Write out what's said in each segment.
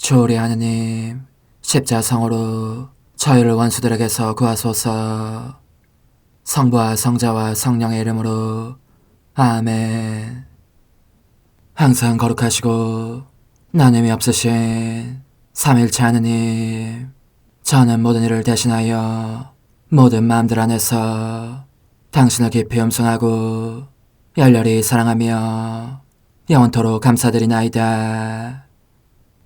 주오리 하느님, 십자성으로 저희를 원수들에게서 구하소서. 성부와 성자와 성령의 이름으로 아멘. 항상 거룩하시고 나눔이 없으신 삼일체 하느님, 저는 모든 일을 대신하여 모든 마음들 안에서 당신을 깊이 음성하고 열렬히 사랑하며 영원토록 감사드리나이다.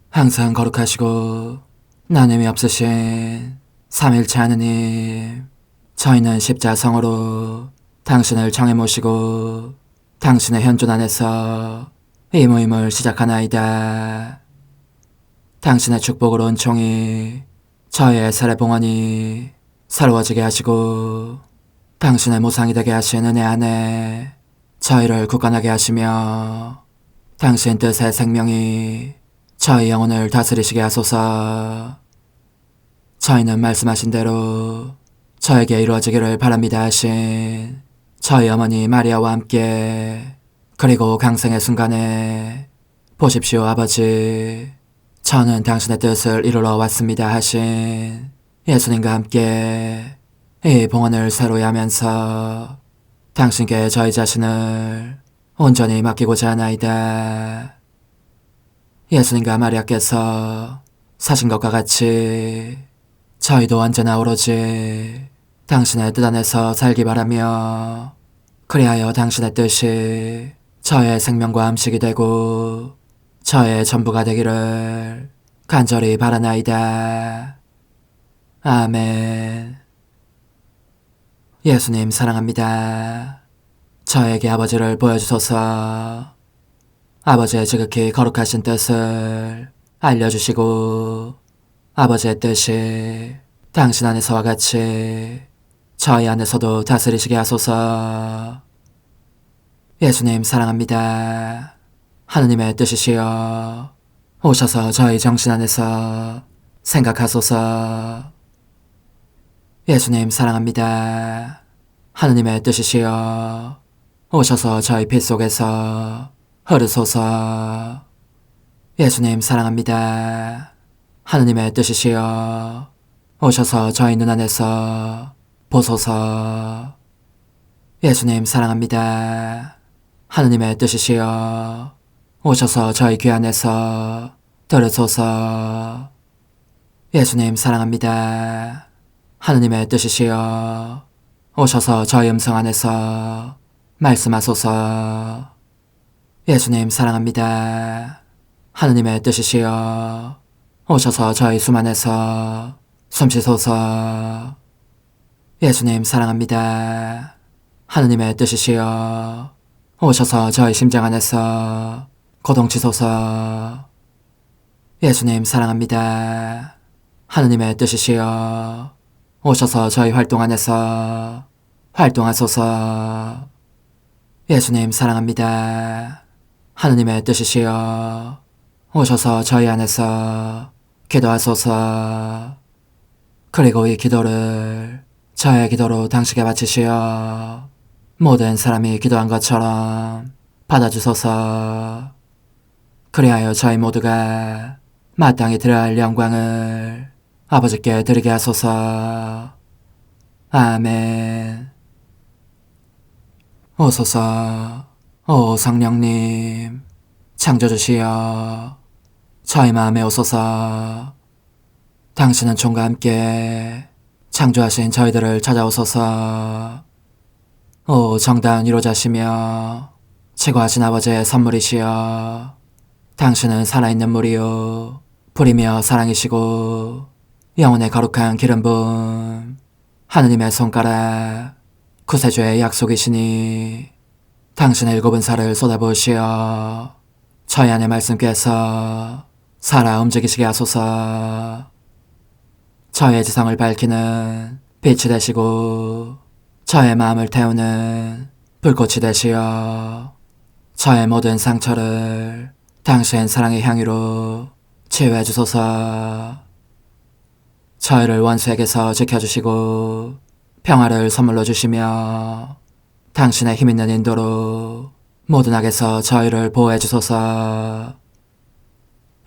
항상 거룩하시고 나눔이 없으신 삼일체 하느님, 저희는 십자성으로 당신을 정해 모시고 당신의 현존 안에서 이 모임을 시작하나이다. 당신의 축복으로 은총이 저희의 세례봉헌이 새로워지게 하시고 당신의 모상이 되게 하신 은혜 안에 저희를 굳건하게 하시며 당신 뜻의 생명이 저희 영혼을 다스리시게 하소서. 저희는 말씀하신 대로 저에게 이루어지기를 바랍니다 하신 저희 어머니 마리아와 함께, 그리고 강생의 순간에 보십시오 아버지, 저는 당신의 뜻을 이루러 왔습니다 하신 예수님과 함께 이 봉헌을 새로이 하면서 당신께 저희 자신을 온전히 맡기고자 하나이다. 예수님과 마리아께서 사신 것과 같이 저희도 언제나 오로지 당신의 뜻 안에서 살기 바라며, 그리하여 당신의 뜻이 저의 생명과 음식이 되고 저의 전부가 되기를 간절히 바라나이다. 아멘. 예수님 사랑합니다. 저에게 아버지를 보여주소서. 아버지의 지극히 거룩하신 뜻을 알려주시고 아버지의 뜻이 당신 안에서와 같이 저희 안에서도 다스리시게 하소서. 예수님 사랑합니다. 하느님의 뜻이시여 오셔서 저희 정신 안에서 생각하소서. 예수님 사랑합니다. 하느님의 뜻이시여 오셔서 저희 피 속에서 흐르소서. 예수님 사랑합니다. 하느님의 뜻이시여 오셔서 저희 눈 안에서 보소서. 예수님 사랑합니다. 하느님의 뜻이시여 오셔서 저희 귀 안에서 들으소서. 예수님 사랑합니다. 하느님의 뜻이시여 오셔서 저희 음성 안에서 말씀하소서. 예수님 사랑합니다. 하느님의 뜻이시여 오셔서 저희 숨 안에서 숨쉬소서. 예수님 사랑합니다. 하느님의 뜻이시여 오셔서 저희 심장 안에서 고동치소서. 예수님 사랑합니다. 하느님의 뜻이시여 오셔서 저희 활동 안에서 활동하소서. 예수님 사랑합니다. 하느님의 뜻이시여 오셔서 저희 안에서 기도하소서. 그리고 이 기도를 저의 기도로 당신께 바치시어 모든 사람이 기도한 것처럼 받아주소서. 그리하여 저희 모두가 마땅히 드려야 할 영광을 아버지께 드리게 하소서. 아멘. 오소서. 오 성령님 창조주시여 저희 마음에 오소서. 당신은 총과 함께 창조하신 저희들을 찾아오소서. 오 정다운 위로자시며 최고하신 아버지의 선물이시여 당신은 살아있는 물이요 불이며 사랑이시고 영혼의 거룩한 기름 부음 하느님의 손가락 구세주의 약속이시니 당신의 일곱은 살을 쏟아부으시어 저희 안에 말씀께서 살아 움직이시게 하소서. 저의 지성을 밝히는 빛이 되시고 저의 마음을 태우는 불꽃이 되시어 저의 모든 상처를 당신 사랑의 향유로 치유해 주소서. 저희를 원수에게서 지켜주시고 평화를 선물로 주시며 당신의 힘있는 인도로 모든 악에서 저희를 보호해 주소서.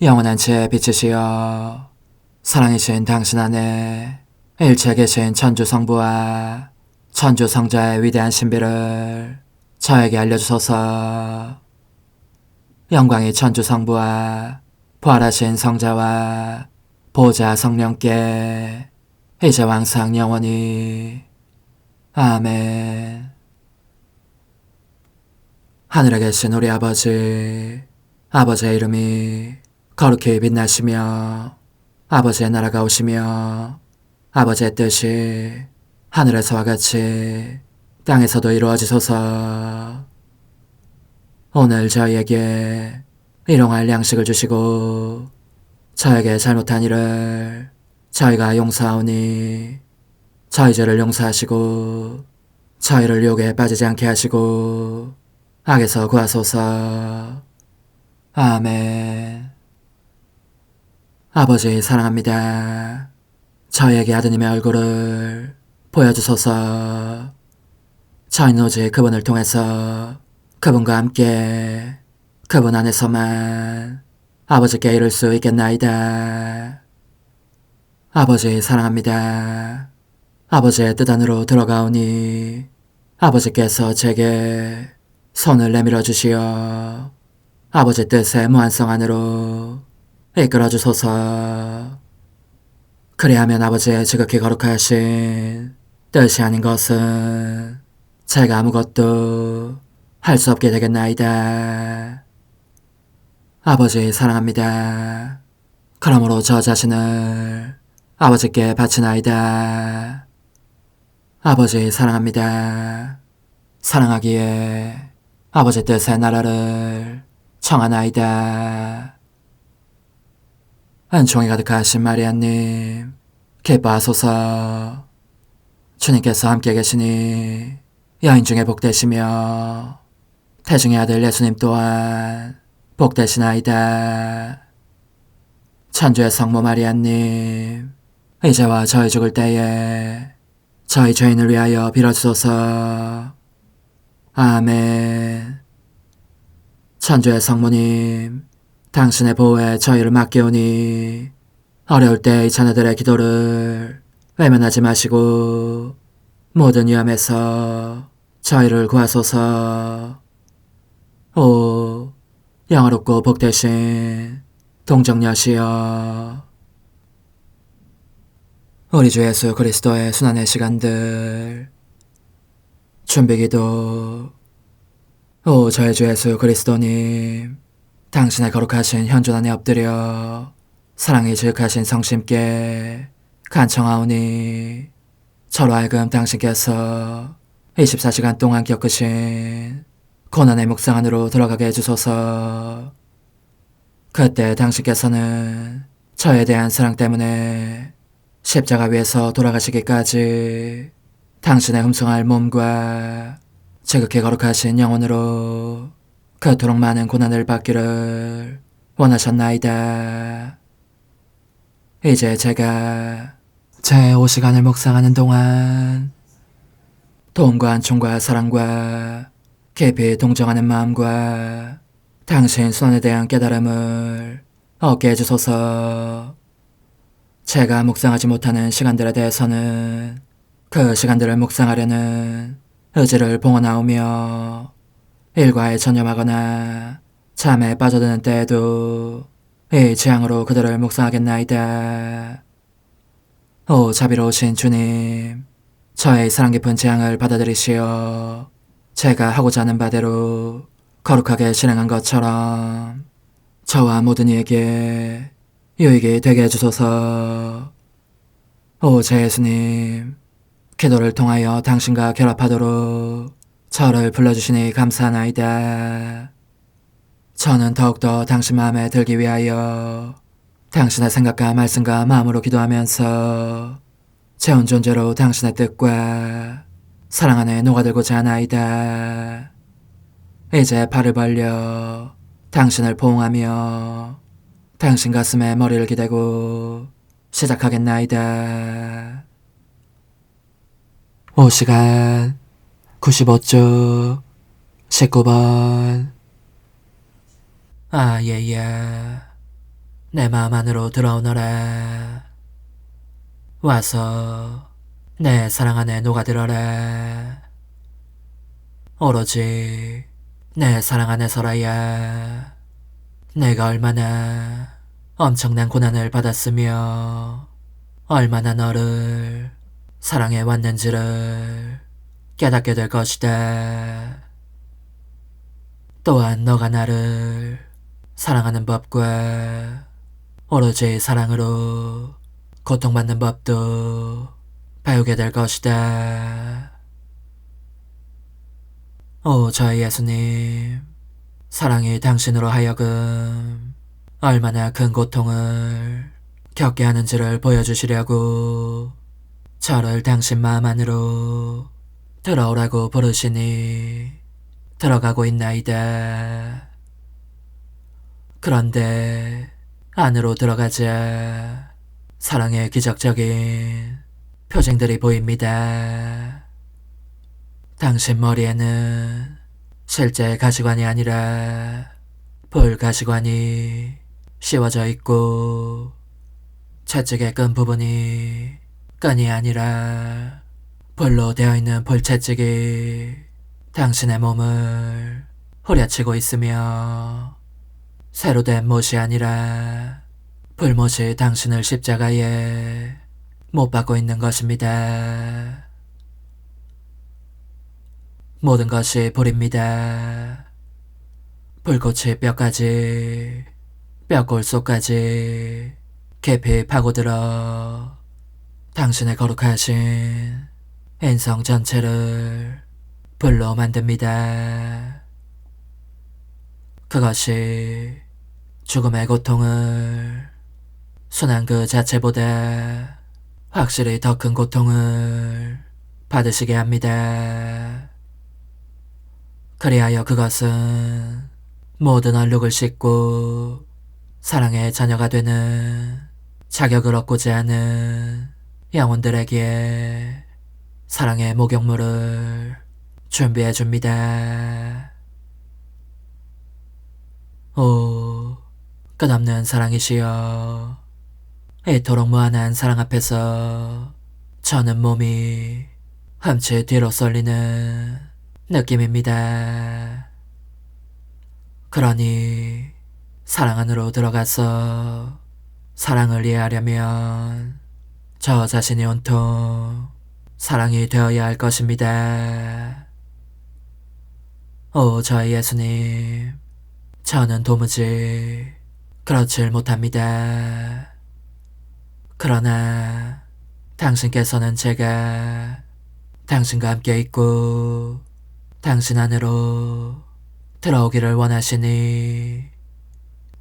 영원한 제 빛이시여 사랑이신 당신 안에 일체 계신 천주 성부와 천주 성자의 위대한 신비를 저에게 알려주소서. 영광이 천주 성부와 부활하신 성자와 보좌 성령께 이제와 항상 영원히 아멘. 하늘에 계신 우리 아버지, 아버지의 이름이 거룩히 빛나시며 아버지의 나라가 오시며 아버지의 뜻이 하늘에서와 같이 땅에서도 이루어지소서. 오늘 저희에게 일용할 양식을 주시고 저에게 잘못한 일을 저희가 용서하오니 저희 죄를 용서하시고 저희를 유혹에 빠지지 않게 하시고 악에서 구하소서. 아멘. 아버지 사랑합니다. 저희에게 아드님의 얼굴을 보여주소서. 저희는 오직 그분을 통해서 그분과 함께 그분 안에서만 아버지께 이룰 수 있겠나이다. 아버지 사랑합니다. 아버지의 뜻 안으로 들어가오니 아버지께서 제게 손을 내밀어 주시어 아버지 뜻의 무한성 안으로 이끌어 주소서. 그리하면 아버지의 지극히 거룩하신 뜻이 아닌 것은 제가 아무것도 할 수 없게 되겠나이다. 아버지 사랑합니다. 그러므로 저 자신을 아버지께 바치나이다. 아버지 사랑합니다. 사랑하기에 아버지 뜻의 나라를 청하나이다. 은총이 가득하신 마리아님, 기뻐하소서. 주님께서 함께 계시니 여인 중에 복되시며 태중의 아들 예수님 또한 복되시나이다. 천주의 성모 마리아님, 이제와 저희 죽을 때에 저희 죄인을 위하여 빌어주소서. 아멘. 천주의 성모님, 당신의 보호에 저희를 맡기오니 어려울 때 이 자녀들의 기도를 외면하지 마시고 모든 위험에서 저희를 구하소서. 오, 영화롭고 복되신 동정녀시여, 우리 주 예수 그리스도의 순환의 시간들 준비기도. 오 저희 주 예수 그리스도님, 당신의 거룩하신 현존 안에 엎드려 사랑이 지극하신 성심께 간청하오니 저로 하여금 당신께서 24시간 동안 겪으신 고난의 묵상 안으로 들어가게 해주소서. 그때 당신께서는 저에 대한 사랑 때문에 십자가 위에서 돌아가시기까지 당신의 흠숭할 몸과 지극히 거룩하신 영혼으로 그토록 많은 고난을 받기를 원하셨나이다. 이제 제가 제 5시간을 묵상하는 동안 도움과 안총과 사랑과 깊이 동정하는 마음과 당신 손에 대한 깨달음을 얻게 해주소서. 제가 묵상하지 못하는 시간들에 대해서는 그 시간들을 묵상하려는 의지를 봉헌하오며 일과에 전념하거나 잠에 빠져드는 때에도 이 재앙으로 그들을 묵상하겠나이다. 오 자비로우신 주님, 저의 사랑 깊은 재앙을 받아들이시어 제가 하고자 하는 바대로 거룩하게 실행한 것처럼 저와 모든 이에게 유익이 되게 해주소서. 오 제 예수님, 기도를 통하여 당신과 결합하도록 저를 불러주시니 감사하나이다. 저는 더욱더 당신 마음에 들기 위하여 당신의 생각과 말씀과 마음으로 기도하면서 제 온 존재로 당신의 뜻과 사랑 안에 녹아들고자 하나이다. 이제 팔을 벌려 당신을 포옹하며 당신 가슴에 머리를 기대고 시작하겠나이다. 5시간 95쪽 19번. 예야. 내 마음 안으로 들어오너라. 와서 내 사랑 안에 녹아들어라. 오로지 내 사랑 안에서라야 내가 얼마나 엄청난 고난을 받았으며 얼마나 너를 사랑해 왔는지를 깨닫게 될 것이다. 또한 너가 나를 사랑하는 법과 오로지 사랑으로 고통받는 법도 배우게 될 것이다. 오 저희 예수님, 사랑이 당신으로 하여금 얼마나 큰 고통을 겪게 하는지를 보여주시려고 저를 당신 마음 안으로 들어오라고 부르시니 들어가고 있나이다. 그런데 안으로 들어가자 사랑의 기적적인 표징들이 보입니다. 당신 머리에는 실제 가시관이 아니라 불가시관이 씌워져 있고 채찍의 끈 부분이 끈이 아니라 불로 되어 있는 불채찍이 당신의 몸을 후려치고 있으며 새로 된 못이 아니라 불못이 당신을 십자가에 못 박고 있는 것입니다. 모든 것이 불입니다. 불꽃이 뼈까지, 뼈골 속까지 깊이 파고들어 당신의 거룩하신 인성 전체를 불로 만듭니다. 그것이 죽음의 고통을 순한 그 자체보다 확실히 더 큰 고통을 받으시게 합니다. 그리하여 그것은 모든 얼룩을 씻고 사랑의 자녀가 되는 자격을 얻고자 하는 영혼들에게 사랑의 목욕물을 준비해 줍니다. 오, 끝없는 사랑이시여, 이토록 무한한 사랑 앞에서 저는 몸이 흠칫 뒤로 쏠리는 느낌입니다. 그러니 사랑 안으로 들어가서 사랑을 이해하려면 저 자신이 온통 사랑이 되어야 할 것입니다. 오 저희 예수님, 저는 도무지 그렇질 못합니다. 그러나 당신께서는 제가 당신과 함께 있고 당신 안으로 들어오기를 원하시니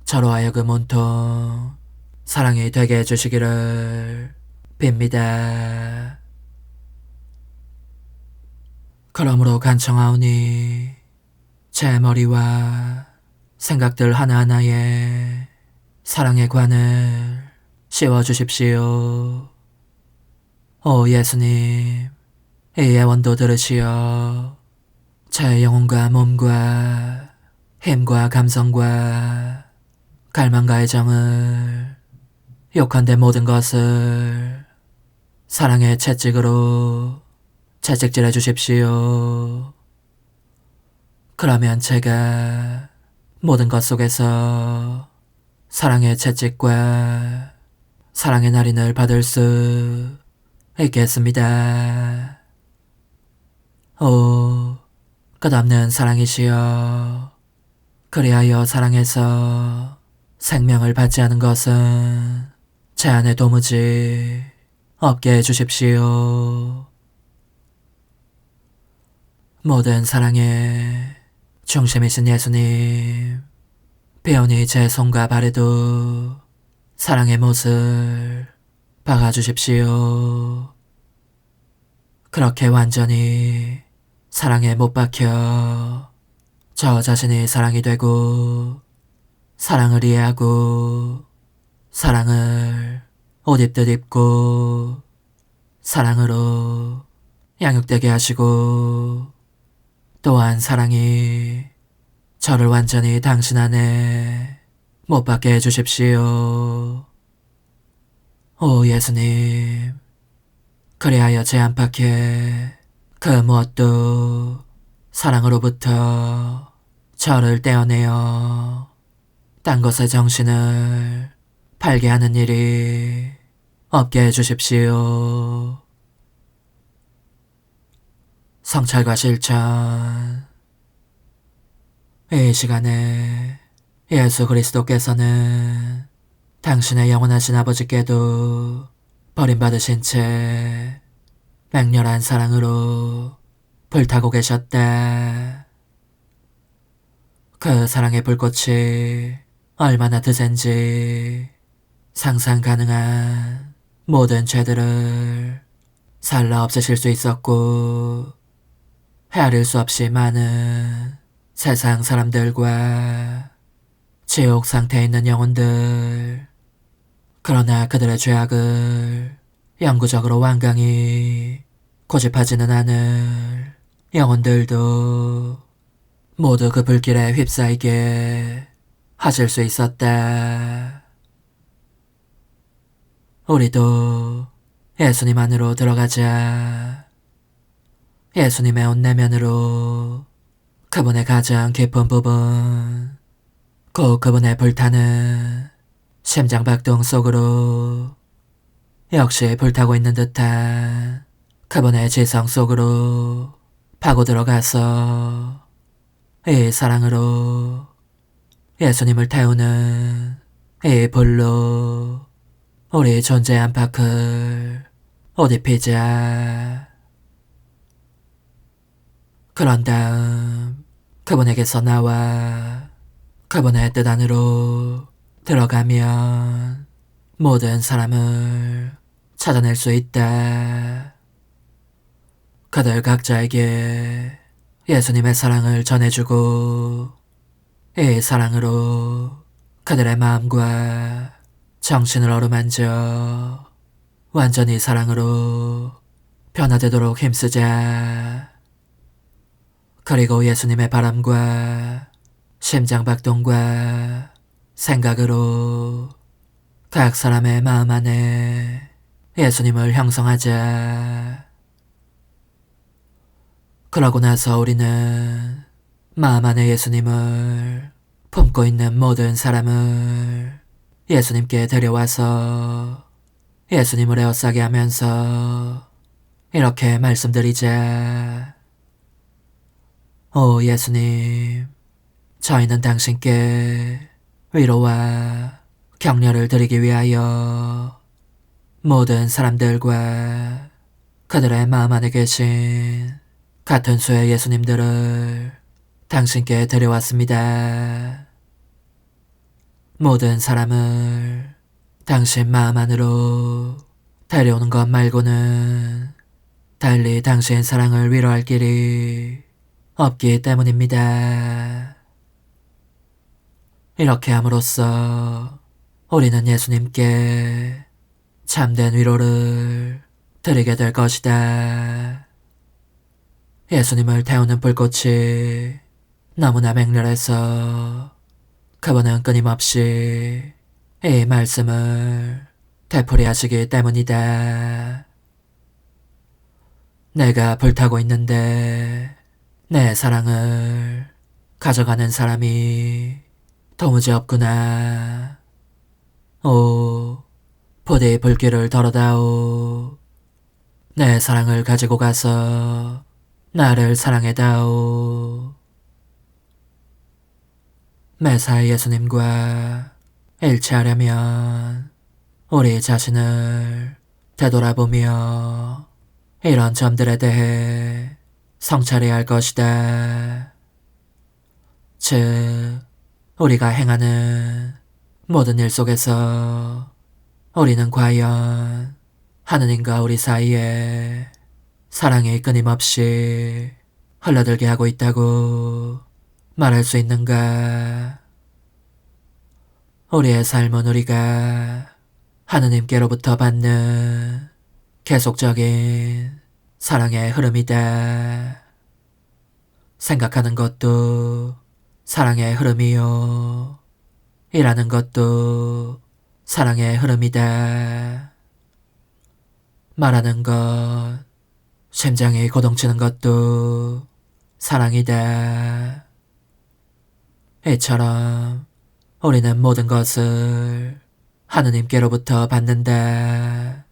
저로 하여금 온통 사랑이 되게 해주시기를 빕니다. 그러므로 간청하오니 제 머리와 생각들 하나하나에 사랑의 관을 씌워주십시오. 오 예수님, 이 예원도 들으시어 제 영혼과 몸과 힘과 감성과 갈망과 애정을 욕한데 모든 것을 사랑의 채찍으로 채찍질해 주십시오. 그러면 제가 모든 것 속에서 사랑의 채찍과 사랑의 날인을 받을 수 있겠습니다. 오 끝없는 사랑이시여, 그리하여 사랑에서 생명을 받지 않은 것은 제 안에 도무지 없게 해주십시오. 모든 사랑의 중심이신 예수님, 배우니 제 손과 발에도 사랑의 못을 박아주십시오. 그렇게 완전히 사랑에 못 박혀 저 자신이 사랑이 되고 사랑을 이해하고 사랑을 옷 입듯 입고 사랑으로 양육되게 하시고 또한 사랑이 저를 완전히 당신 안에 못 받게 해주십시오. 오 예수님, 그리하여 제 안팎에 그 무엇도 사랑으로부터 저를 떼어내어 딴 것에 정신을 팔게 하는 일이 없게 해주십시오. 성찰과 실천. 이 시간에 예수 그리스도께서는 당신의 영원하신 아버지께도 버림받으신 채 맹렬한 사랑으로 불타고 계셨다. 그 사랑의 불꽃이 얼마나 드센지 상상 가능한 모든 죄들을 살라 없애실 수 있었고, 헤아릴 수 없이 많은 세상 사람들과 지옥 상태에 있는 영혼들, 그러나 그들의 죄악을 영구적으로 완강히 고집하지는 않을 영혼들도 모두 그 불길에 휩싸이게 하실 수 있었다. 우리도 예수님 안으로 들어가자. 예수님의 온 내면으로 그분의 가장 깊은 부분, 곧 그분의 불타는 심장박동 속으로 역시 불타고 있는 듯한 그분의 지성 속으로 파고 들어가서 이 사랑으로 예수님을 태우는 이 불로 우리 존재 안팎을 옷 입히자. 그런 다음 그분에게서 나와 그분의 뜻 안으로 들어가면 모든 사람을 찾아낼 수 있다. 그들 각자에게 예수님의 사랑을 전해주고 이 사랑으로 그들의 마음과 정신을 어루만져 완전히 사랑으로 변화되도록 힘쓰자. 그리고 예수님의 바람과 심장박동과 생각으로 각 사람의 마음 안에 예수님을 형성하자. 그러고 나서 우리는 마음 안에 예수님을 품고 있는 모든 사람을 예수님께 데려와서 예수님을 에워싸게 하면서 이렇게 말씀드리자. 오 예수님, 저희는 당신께 위로와 격려를 드리기 위하여 모든 사람들과 그들의 마음 안에 계신 같은 수의 예수님들을 당신께 데려왔습니다. 모든 사람을 당신 마음 안으로 데려오는 것 말고는 달리 당신 사랑을 위로할 길이 없기 때문입니다. 이렇게 함으로써 우리는 예수님께 참된 위로를 드리게 될 것이다. 예수님을 태우는 불꽃이 너무나 맹렬해서 그분은 끊임없이 이 말씀을 되풀이하시기 때문이다. 내가 불타고 있는데 내 사랑을 가져가는 사람이 도무지 없구나. 오, 부디 불길을 덜어다오. 내 사랑을 가지고 가서 나를 사랑해다오. 매사 예수님과 일치하려면 우리 자신을 되돌아보며 이런 점들에 대해 성찰해야 할 것이다. 즉, 우리가 행하는 모든 일 속에서 우리는 과연 하느님과 우리 사이에 사랑이 끊임없이 흘러들게 하고 있다고 말할 수 있는가? 우리의 삶은 우리가 하느님께로부터 받는 계속적인 사랑의 흐름이다. 생각하는 것도 사랑의 흐름이요. 이라는 것도 사랑의 흐름이다. 말하는 것, 심장이 고동치는 것도 사랑이다. 이처럼 우리는 모든 것을 하느님께로부터 받는다.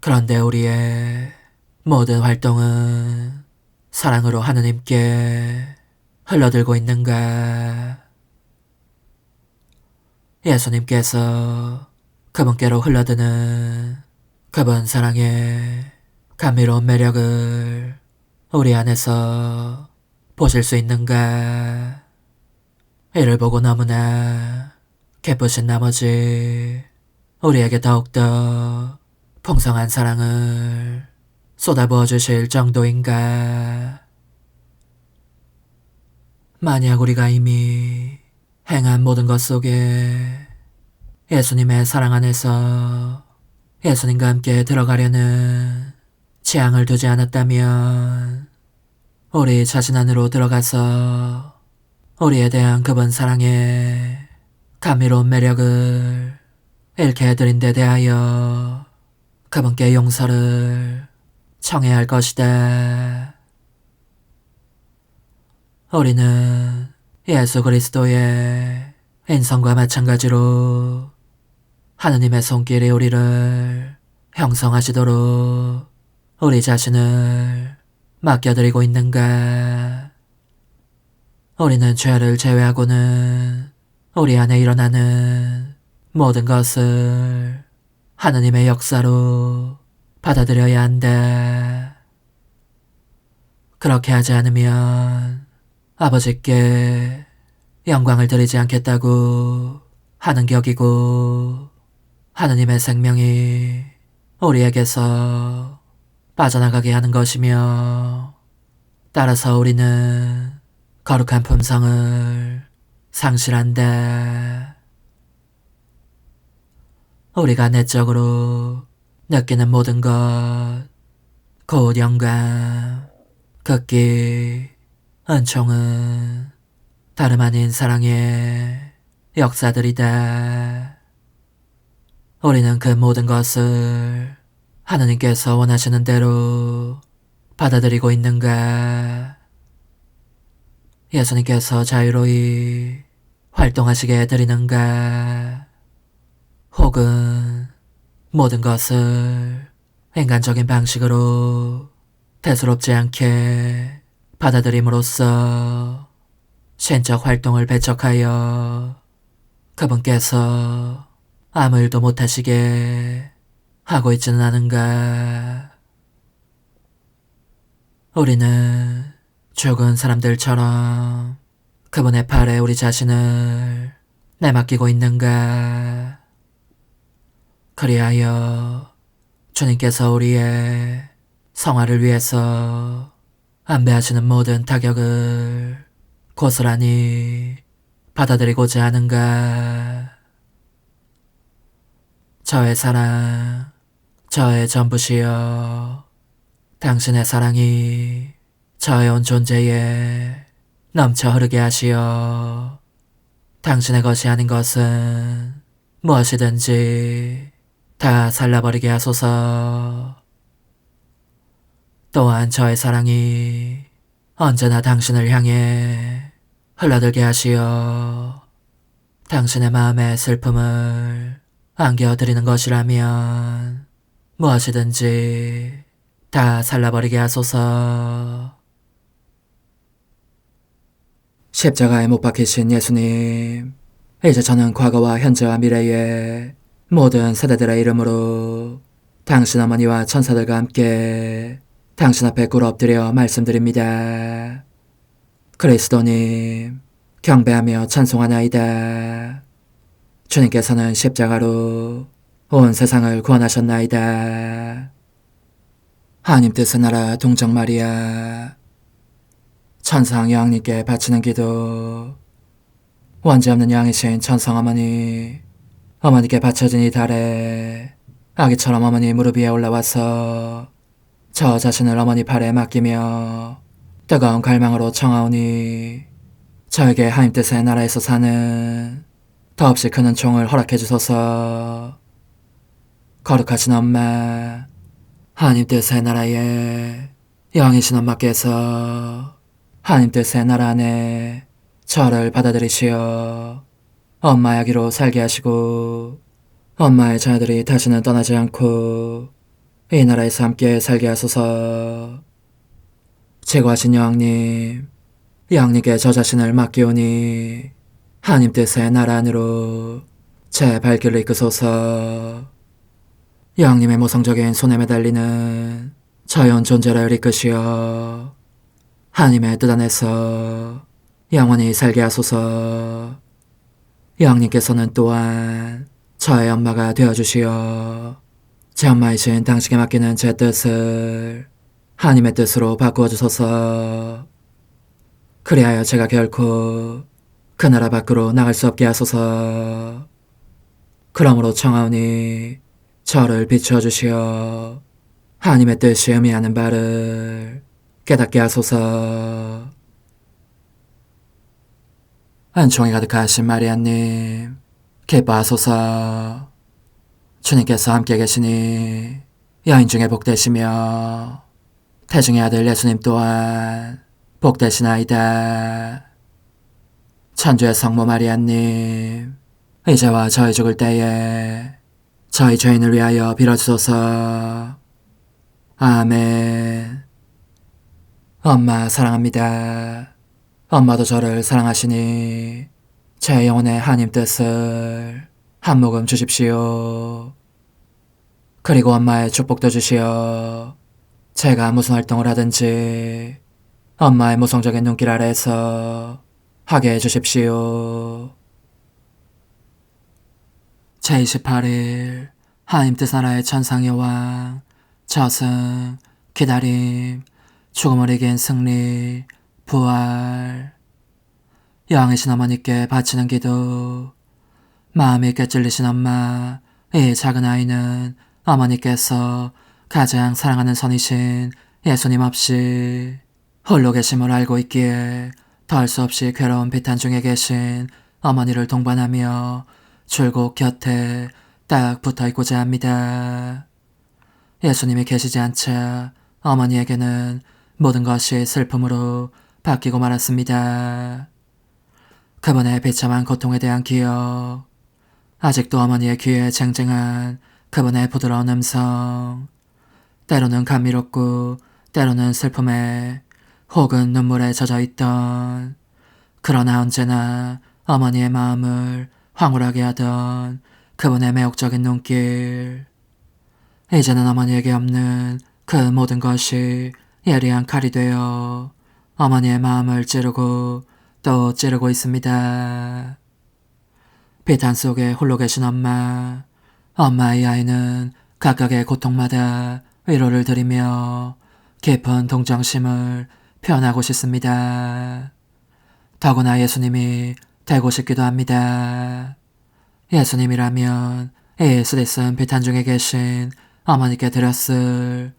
그런데 우리의 모든 활동은 사랑으로 하느님께 흘러들고 있는가? 예수님께서 그분께로 흘러드는 그분 사랑의 감미로운 매력을 우리 안에서 보실 수 있는가? 이를 보고 너무나 기쁘신 나머지 우리에게 더욱더 풍성한 사랑을 쏟아부어 주실 정도인가? 만약 우리가 이미 행한 모든 것 속에 예수님의 사랑 안에서 예수님과 함께 들어가려는 취향을 두지 않았다면 우리 자신 안으로 들어가서 우리에 대한 그분 사랑의 감미로운 매력을 잃게 해드린 데 대하여 그분께 용서를 청해야 할 것이다. 우리는 예수 그리스도의 인성과 마찬가지로 하느님의 손길이 우리를 형성하시도록 우리 자신을 맡겨드리고 있는가? 우리는 죄를 제외하고는 우리 안에 일어나는 모든 것을 하느님의 역사로 받아들여야 한다. 그렇게 하지 않으면 아버지께 영광을 드리지 않겠다고 하는 격이고 하느님의 생명이 우리에게서 빠져나가게 하는 것이며 따라서 우리는 거룩한 품성을 상실한다. 우리가 내적으로 느끼는 모든 것, 곧 영감, 극기, 은총은 다름 아닌 사랑의 역사들이다. 우리는 그 모든 것을 하느님께서 원하시는 대로 받아들이고 있는가? 예수님께서 자유로이 활동하시게 해드리는가? 혹은 모든 것을 인간적인 방식으로 대수롭지 않게 받아들임으로써 신적 활동을 배척하여 그분께서 아무 일도 못하시게 하고 있지는 않은가? 우리는 죽은 사람들처럼 그분의 팔에 우리 자신을 내맡기고 있는가? 그리하여 주님께서 우리의 성화를 위해서 안배하시는 모든 타격을 고스란히 받아들이고자 하는가? 저의 사랑, 저의 전부시여, 당신의 사랑이 저의 온 존재에 넘쳐 흐르게 하시어 당신의 것이 아닌 것은 무엇이든지 다 살라버리게 하소서. 또한 저의 사랑이 언제나 당신을 향해 흘러들게 하시어 당신의 마음의 슬픔을 안겨드리는 것이라면 무엇이든지 다 살라버리게 하소서. 십자가에 못 박히신 예수님, 이제 저는 과거와 현재와 미래의 모든 세대들의 이름으로 당신 어머니와 천사들과 함께 당신 앞에 꿇어 엎드려 말씀드립니다. 그리스도님, 경배하며 찬송하나이다. 주님께서는 십자가로 온 세상을 구원하셨나이다. 하나님 뜻의 나라 동정 마리아, 천상 여왕님께 바치는 기도. 원죄 없는 양이신 천상 어머니, 어머니께 바쳐진 이 달에 아기처럼 어머니 무릎 위에 올라와서 저 자신을 어머니 팔에 맡기며 뜨거운 갈망으로 청하오니 저에게 하나님 뜻의 나라에서 사는 더없이 큰 은총을 허락해 주소서. 거룩하신 엄마, 하나님 뜻의 나라에 영이신 엄마께서 하나님 뜻의 나라 안에 저를 받아들이시어 엄마의 아기로 살게 하시고 엄마의 자녀들이 다시는 떠나지 않고 이 나라에서 함께 살게 하소서. 제거하신 여왕님, 여왕님께 저 자신을 맡기오니 하나님 뜻의 나라 안으로 제 발길을 이끄소서. 여왕님의 모성적인 손에 매달리는 자연 존재를 이끄시어 하나님의 뜻 안에서 영원히 살게 하소서. 여왕님께서는 또한 저의 엄마가 되어주시어 제 엄마이신 당신께 맡기는 제 뜻을 하나님의 뜻으로 바꾸어 주소서. 그리하여 제가 결코 그 나라 밖으로 나갈 수 없게 하소서. 그러므로 청하오니 저를 비추어 주시어 하나님의 뜻이 의미하는 바를 깨닫게 하소서. 은총이 가득하신 마리아님, 기뻐하소서. 주님께서 함께 계시니 여인 중에 복되시며 태중의 아들 예수님 또한 복되시나이다. 천주의 성모 마리아님, 이제와 저희 죽을 때에 저희 죄인을 위하여 빌어주소서. 아멘. 엄마 사랑합니다. 엄마도 저를 사랑하시니 제 영혼의 하나님 뜻을 한 모금 주십시오. 그리고 엄마의 축복도 주시어 제가 무슨 활동을 하든지 엄마의 모성적인 눈길 아래에서 하게 해주십시오. 제28일 하나님 뜻 나라의 천상 여왕, 저승, 기다림, 죽음을 이긴 승리, 부활. 여왕이신 어머니께 바치는 기도. 마음이 깨찔리신 엄마, 이 작은 아이는 어머니께서 가장 사랑하는 선이신 예수님 없이 홀로 계심을 알고 있기에 더할 수 없이 괴로운 비탄 중에 계신 어머니를 동반하며 줄곧 곁에 딱 붙어 있고자 합니다. 예수님이 계시지 않자 어머니에게는 모든 것이 슬픔으로 바뀌고 말았습니다. 그분의 비참한 고통에 대한 기억, 아직도 어머니의 귀에 쟁쟁한 그분의 부드러운 음성, 때로는 감미롭고 때로는 슬픔에 혹은 눈물에 젖어있던, 그러나 언제나 어머니의 마음을 황홀하게 하던 그분의 매혹적인 눈길. 이제는 어머니에게 없는 그 모든 것이 예리한 칼이 되어 어머니의 마음을 찌르고 또 찌르고 있습니다. 비탄 속에 홀로 계신 엄마, 엄마의 아이는 각각의 고통마다 위로를 드리며 깊은 동정심을 표현하고 싶습니다. 더구나 예수님이 되고 싶기도 합니다. 예수님이라면 이 쓰디쓴 비탄 중에 계신 어머니께 드렸을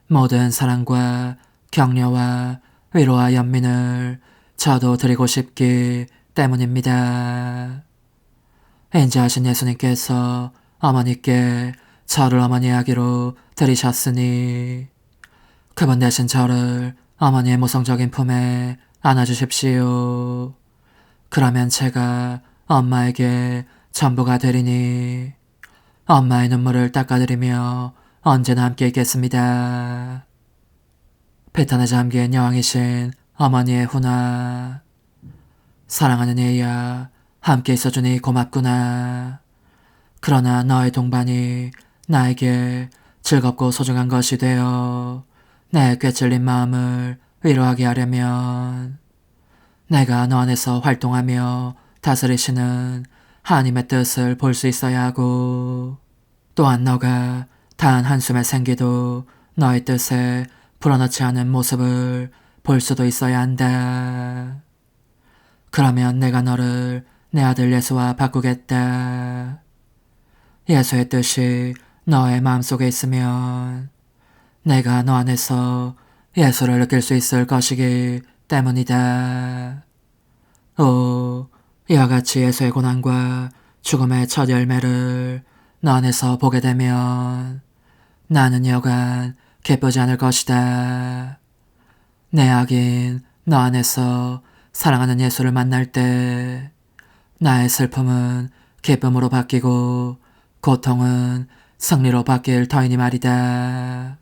모든 사랑과 격려와 위로와 연민을 저도 드리고 싶기 때문입니다. 인자하신 예수님께서 어머니께 저를 어머니의 아기로 들이셨으니 그분 대신 저를 어머니의 모성적인 품에 안아주십시오. 그러면 제가 엄마에게 전부가 되리니 엄마의 눈물을 닦아드리며 언제나 함께 있겠습니다. 비탄에 잠긴 여왕이신 어머니의 훈화, 사랑하는 얘야, 함께 있어주니 고맙구나. 그러나 너의 동반이 나에게 즐겁고 소중한 것이 되어 내 꿰찔린 마음을 위로하게 하려면 내가 너 안에서 활동하며 다스리시는 하나님의 뜻을 볼 수 있어야 하고, 또한 너가 단 한숨의 생기도 너의 뜻에 불어넣지 않은 모습을 볼 수도 있어야 한다. 그러면 내가 너를 내 아들 예수와 바꾸겠다. 예수의 뜻이 너의 마음속에 있으면 내가 너 안에서 예수를 느낄 수 있을 것이기 때문이다. 이와 같이 예수의 고난과 죽음의 첫 열매를 너 안에서 보게 되면 나는 여간 기쁘지 않을 것이다. 내 악인 너 안에서 사랑하는 예수를 만날 때 나의 슬픔은 기쁨으로 바뀌고 고통은 승리로 바뀔 터이니 말이다.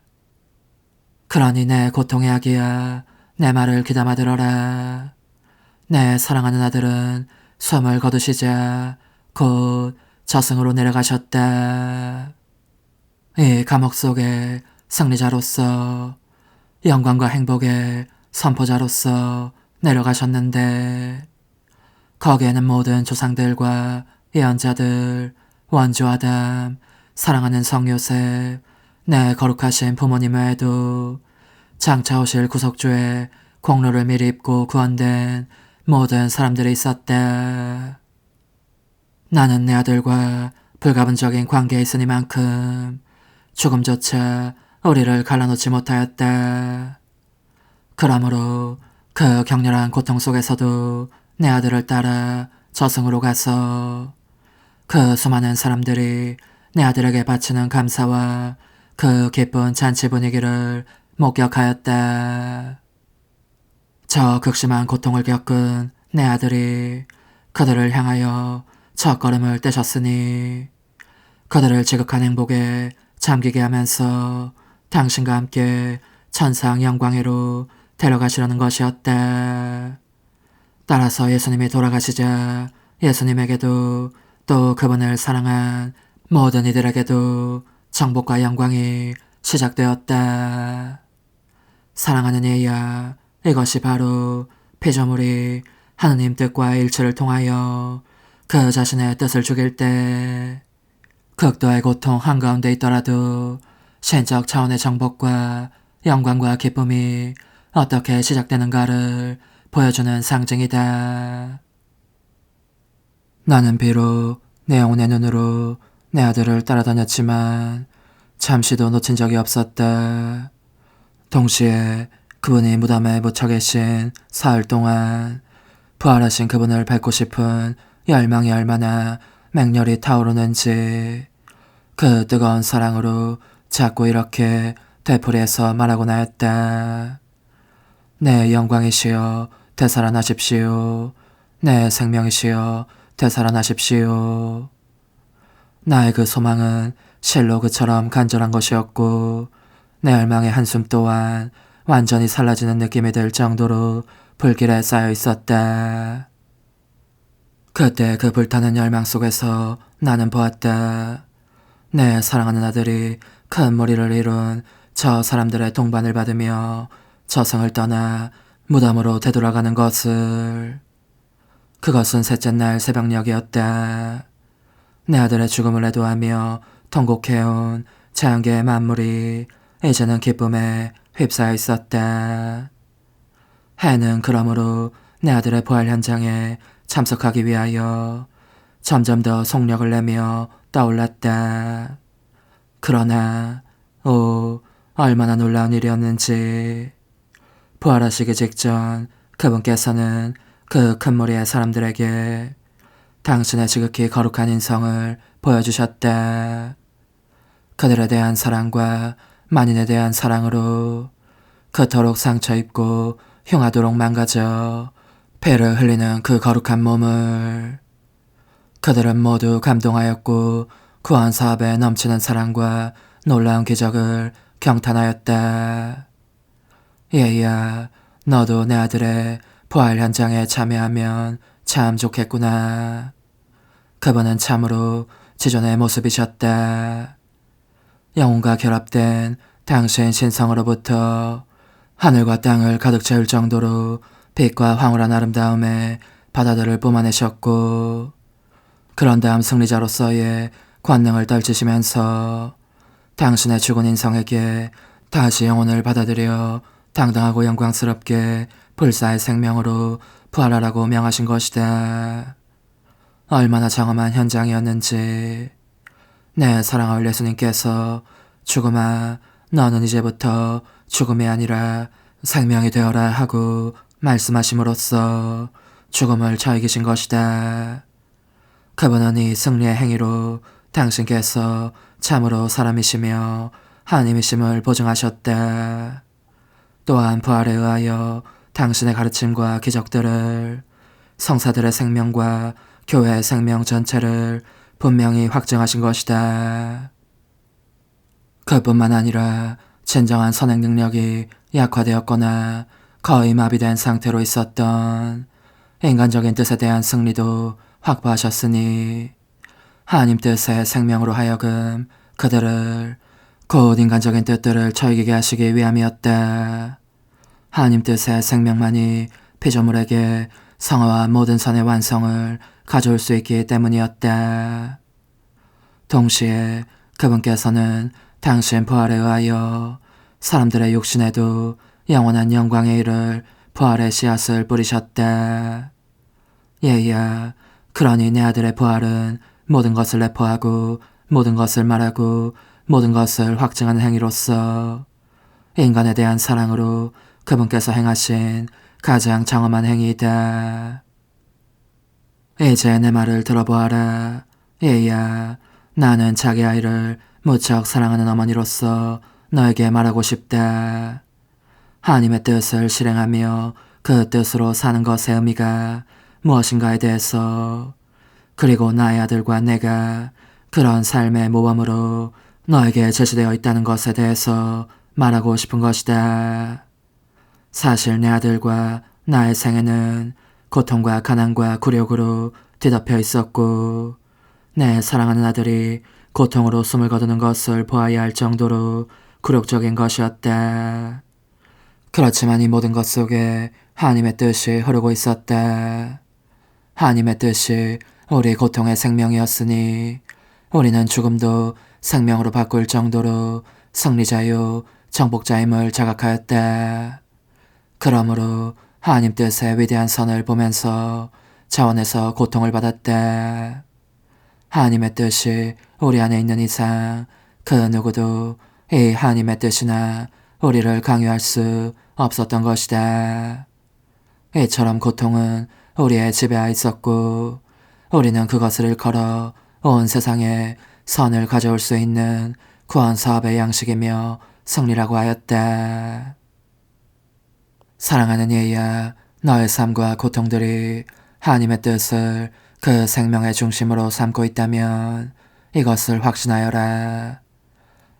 그러니 내 고통의 아기야, 내 말을 귀담아 들어라. 내 사랑하는 아들은 숨을 거두시자 곧 저승으로 내려가셨다. 이 감옥 속에 승리자로서 영광과 행복의 선포자로서 내려가셨는데 거기에는 모든 조상들과 예언자들, 원주 아담, 사랑하는 성 요셉, 내 거룩하신 부모님 외에도 장차 오실 구속주의 공로를 미리 입고 구원된 모든 사람들이 있었다. 나는 내 아들과 불가분적인 관계에 있으니만큼 죽음조차 우리를 갈라놓지 못하였다. 그러므로 그 격렬한 고통 속에서도 내 아들을 따라 저승으로 가서 그 수많은 사람들이 내 아들에게 바치는 감사와 그 기쁜 잔치 분위기를 목격하였다. 저 극심한 고통을 겪은 내 아들이 그들을 향하여 첫걸음을 떼셨으니 그들을 지극한 행복에 잠기게 하면서 당신과 함께 천상 영광으로 데려가시려는 것이었다. 따라서 예수님이 돌아가시자 예수님에게도 또 그분을 사랑한 모든 이들에게도 정복과 영광이 시작되었다. 사랑하는 얘야, 이것이 바로 피조물이 하느님 뜻과 일치를 통하여 그 자신의 뜻을 죽일 때 극도의 고통 한가운데 있더라도 신적 차원의 정복과 영광과 기쁨이 어떻게 시작되는가를 보여주는 상징이다. 나는 비록 내 영혼의 눈으로 내 아들을 따라다녔지만 잠시도 놓친 적이 없었다. 동시에 그분이 무덤에 묻혀 계신 사흘 동안 부활하신 그분을 뵙고 싶은 열망이 얼마나 맹렬히 타오르는지 그 뜨거운 사랑으로 자꾸 이렇게 되풀이해서 말하곤 하였다. 내 영광이시여 되살아나십시오. 내 생명이시여 되살아나십시오. 나의 그 소망은 실로 그처럼 간절한 것이었고 내 열망의 한숨 또한 완전히 사라지는 느낌이 들 정도로 불길에 쌓여 있었다. 그때 그 불타는 열망 속에서 나는 보았다. 내 사랑하는 아들이 큰 무리를 이룬 저 사람들의 동반을 받으며 저승을 떠나 무덤으로 되돌아가는 것을. 그것은 셋째 날 새벽녘이었다. 내 아들의 죽음을 애도하며 통곡해온 자연계의 만물이 이제는 기쁨에 휩싸여 있었다. 해는 그러므로 내 아들의 부활 현장에 참석하기 위하여 점점 더 속력을 내며 떠올랐다. 그러나 얼마나 놀라운 일이었는지. 부활하시기 직전 그분께서는 그 큰 무리의 사람들에게 당신의 지극히 거룩한 인성을 보여주셨다. 그들에 대한 사랑과 만인에 대한 사랑으로 그토록 상처 입고 흉하도록 망가져 피를 흘리는 그 거룩한 몸을. 그들은 모두 감동하였고 구원 사업에 넘치는 사랑과 놀라운 기적을 경탄하였다. 얘야, 너도 내 아들의 부활 현장에 참여하면 참 좋겠구나. 그분은 참으로 지존의 모습이셨다. 영혼과 결합된 당신 신성으로부터 하늘과 땅을 가득 채울 정도로 빛과 황홀한 아름다움에 바다들을 뿜어내셨고 그런 다음 승리자로서의 권능을 떨치시면서 당신의 죽은 인성에게 다시 영혼을 받아들여 당당하고 영광스럽게 불사의 생명으로 부활하라고 명하신 것이다. 얼마나 장엄한 현장이었는지. 내 사랑할 예수님께서 죽음아 너는 이제부터 죽음이 아니라 생명이 되어라 하고 말씀하심으로써 죽음을 저에게 신 것이다. 그분은 이 승리의 행위로 당신께서 참으로 사람이시며 하나님이심을 보증하셨다. 또한 부활에 의하여 당신의 가르침과 기적들을, 성사들의 생명과 교회의 생명 전체를 분명히 확증하신 것이다. 그뿐만 아니라 진정한 선행 능력이 약화되었거나 거의 마비된 상태로 있었던 인간적인 뜻에 대한 승리도 확보하셨으니 하나님 뜻의 생명으로 하여금 그들을, 곧 인간적인 뜻들을 저이기게 하시기 위함이었다. 하나님 뜻의 생명만이 피조물에게 성화와 모든 선의 완성을 가져올 수 있기 때문이었다. 동시에 그분께서는 당신 부활에 의하여 사람들의 육신에도 영원한 영광에 이를 부활의 씨앗을 뿌리셨다. 얘야, 그러니 내 아들의 부활은 모든 것을 내포하고 모든 것을 말하고 모든 것을 확증하는 행위로서 인간에 대한 사랑으로 그분께서 행하신 가장 장엄한 행위이다. 이제 내 말을 들어보아라. 얘야, 나는 자기 아이를 무척 사랑하는 어머니로서 너에게 말하고 싶다. 하나님의 뜻을 실행하며 그 뜻으로 사는 것의 의미가 무엇인가에 대해서, 그리고 나의 아들과 내가 그런 삶의 모범으로 너에게 제시되어 있다는 것에 대해서 말하고 싶은 것이다. 사실 내 아들과 나의 생애는 고통과 가난과 굴욕으로 뒤덮여 있었고, 내 사랑하는 아들이 고통으로 숨을 거두는 것을 보아야 할 정도로 굴욕적인 것이었다. 그렇지만 이 모든 것 속에 하나님의 뜻이 흐르고 있었다. 하나님의 뜻이 우리 고통의 생명이었으니 우리는 죽음도 생명으로 바꿀 정도로 승리자요 정복자임을 자각하였다. 그러므로 하나님 뜻의 위대한 선을 보면서 자원에서 고통을 받았다. 하나님의 뜻이 우리 안에 있는 이상 그 누구도 이 하나님의 뜻이나 우리를 강요할 수 없었던 것이다. 이처럼 고통은 우리의 지배하에 있었고 우리는 그것을 일컬어 온 세상에 선을 가져올 수 있는 구원 사업의 양식이며 승리라고 하였다. 사랑하는 얘야, 너의 삶과 고통들이 하나님의 뜻을 그 생명의 중심으로 삼고 있다면 이것을 확신하여라.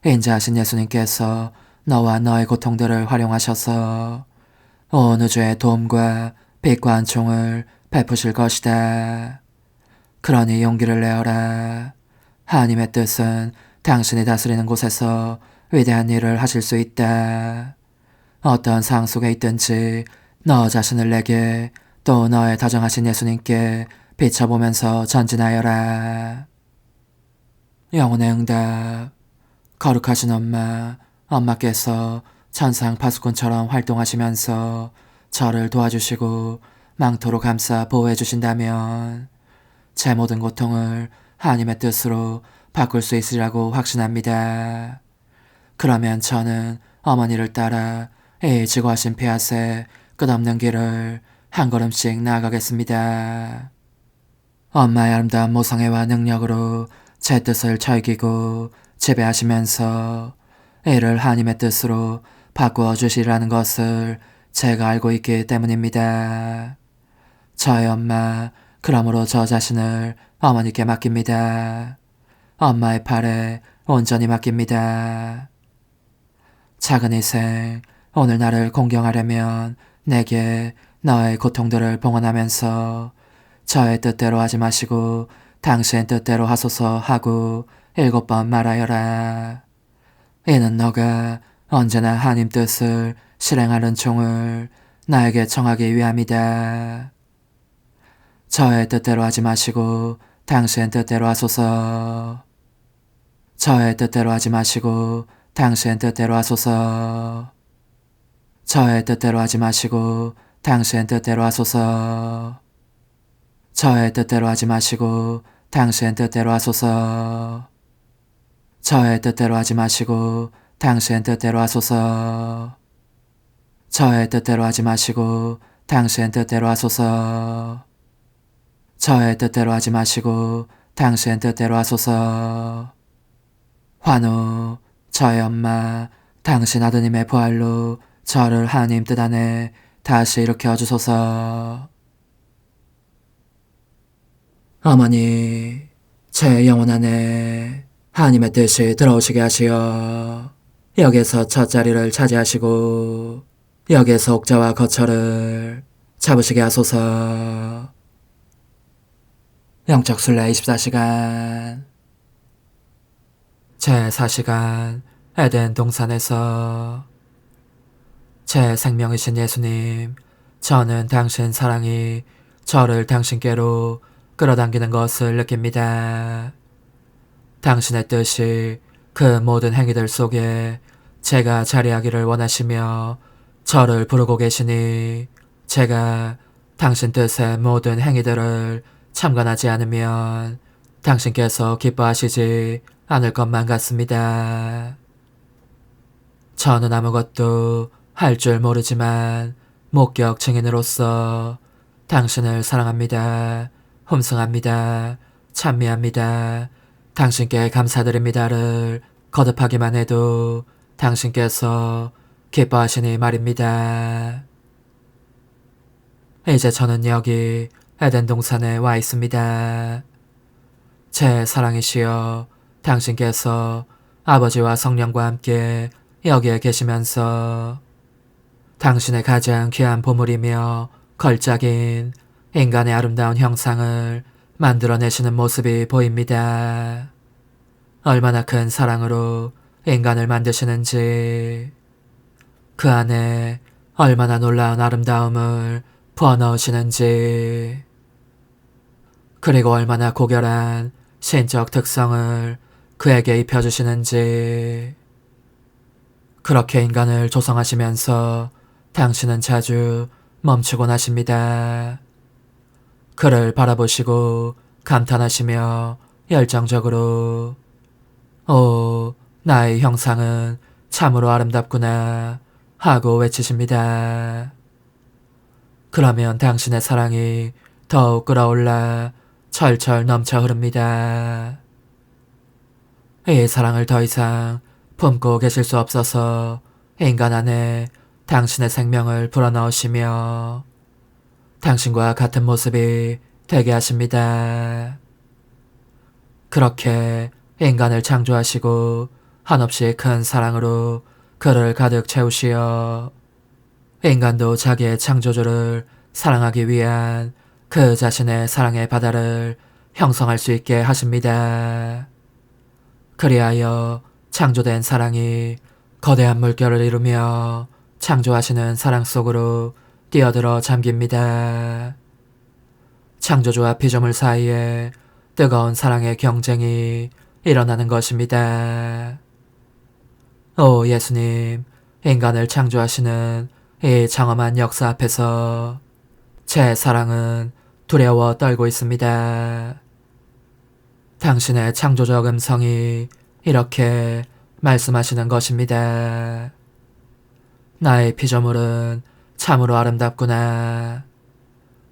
인자하신 예수님께서 너와 너의 고통들을 활용하셔서 온 우주의 도움과 빛과 은총을 베푸실 것이다. 그러니 용기를 내어라. 하나님의 뜻은 당신이 다스리는 곳에서 위대한 일을 하실 수 있다. 어떤 상황 속에 있든지 너 자신을 내게, 또 너의 다정하신 예수님께 비춰보면서 전진하여라. 영혼의 응답. 거룩하신 엄마께서 천상 파수꾼처럼 활동하시면서 저를 도와주시고 망토로 감싸 보호해 주신다면 제 모든 고통을 하나님의 뜻으로 바꿀 수 있으리라고 확신합니다. 그러면 저는 어머니를 따라 이 지고하신 폐하새 끝없는 길을 한 걸음씩 나아가겠습니다. 엄마의 아름다운 모성애와 능력으로 제 뜻을 즐기고 지배하시면서 이를 하나님의 뜻으로 바꾸어 주시라는 것을 제가 알고 있기 때문입니다. 저의 엄마, 그러므로 저 자신을 어머니께 맡깁니다. 엄마의 팔에 온전히 맡깁니다. 작은 희생, 오늘 나를 공경하려면 내게 너의 고통들을 봉헌하면서 저의 뜻대로 하지 마시고 당신 뜻대로 하소서 하고 7번 말하여라. 이는 너가 언제나 하나님 뜻을 실행하는 종을 나에게 청하기 위함이다. 저의 뜻대로 하지 마시고 당신 뜻대로 하소서. 저의 뜻대로 하지 마시고 당신 뜻대로 하소서. 저의 뜻대로 하지 마시고 당신 뜻대로 하소서. 저의 뜻대로 하지 마시고 당신 뜻대로 하소서. 저의 뜻대로 하지 마시고 당신 뜻대로 하소서. 저의 뜻대로 하지 마시고 당신 뜻대로 하소서. 저의 뜻대로 하지 마시고 당신 뜻대로 하소서. 환우, 저의 엄마, 당신 아드님의 부활로 저를 하나님 뜻 안에 다시 일으켜 주소서. 어머니, 제 영혼 안에 하나님의 뜻이 들어오시게 하시어 여기에서 첫 자리를 차지하시고 여기에서 옥자와 거처를 잡으시게 하소서. 영적 순례 24시간 제4시간 에덴 동산에서 제 생명이신 예수님, 저는 당신 사랑이 저를 당신께로 끌어당기는 것을 느낍니다. 당신의 뜻이 그 모든 행위들 속에 제가 자리하기를 원하시며 저를 부르고 계시니 제가 당신 뜻의 모든 행위들을 참관하지 않으면 당신께서 기뻐하시지 않을 것만 같습니다. 저는 아무것도 할 줄 모르지만 목격 증인으로서 당신을 사랑합니다. 흠숭합니다. 찬미합니다. 당신께 감사드립니다를 거듭하기만 해도 당신께서 기뻐하시니 말입니다. 이제 저는 여기 에덴 동산에 와 있습니다. 제 사랑이시여, 당신께서 아버지와 성령과 함께 여기에 계시면서 당신의 가장 귀한 보물이며 걸작인 인간의 아름다운 형상을 만들어내시는 모습이 보입니다. 얼마나 큰 사랑으로 인간을 만드시는지, 그 안에 얼마나 놀라운 아름다움을 부어넣으시는지, 그리고 얼마나 고결한 신적 특성을 그에게 입혀주시는지. 그렇게 인간을 조성하시면서 당신은 자주 멈추곤 하십니다. 그를 바라보시고 감탄하시며 열정적으로 오, 나의 형상은 참으로 아름답구나 하고 외치십니다. 그러면 당신의 사랑이 더욱 끌어올라 철철 넘쳐 흐릅니다. 이 사랑을 더 이상 품고 계실 수 없어서 인간 안에 당신의 생명을 불어넣으시며 당신과 같은 모습이 되게 하십니다. 그렇게 인간을 창조하시고 한없이 큰 사랑으로 그를 가득 채우시어 인간도 자기의 창조주를 사랑하기 위한 그 자신의 사랑의 바다를 형성할 수 있게 하십니다. 그리하여 창조된 사랑이 거대한 물결을 이루며 창조하시는 사랑 속으로 뛰어들어 잠깁니다. 창조주와 피조물 사이에 뜨거운 사랑의 경쟁이 일어나는 것입니다. 오 예수님, 인간을 창조하시는 이 장엄한 역사 앞에서 제 사랑은 두려워 떨고 있습니다. 당신의 창조적 음성이 이렇게 말씀하시는 것입니다. 나의 피조물은 참으로 아름답구나.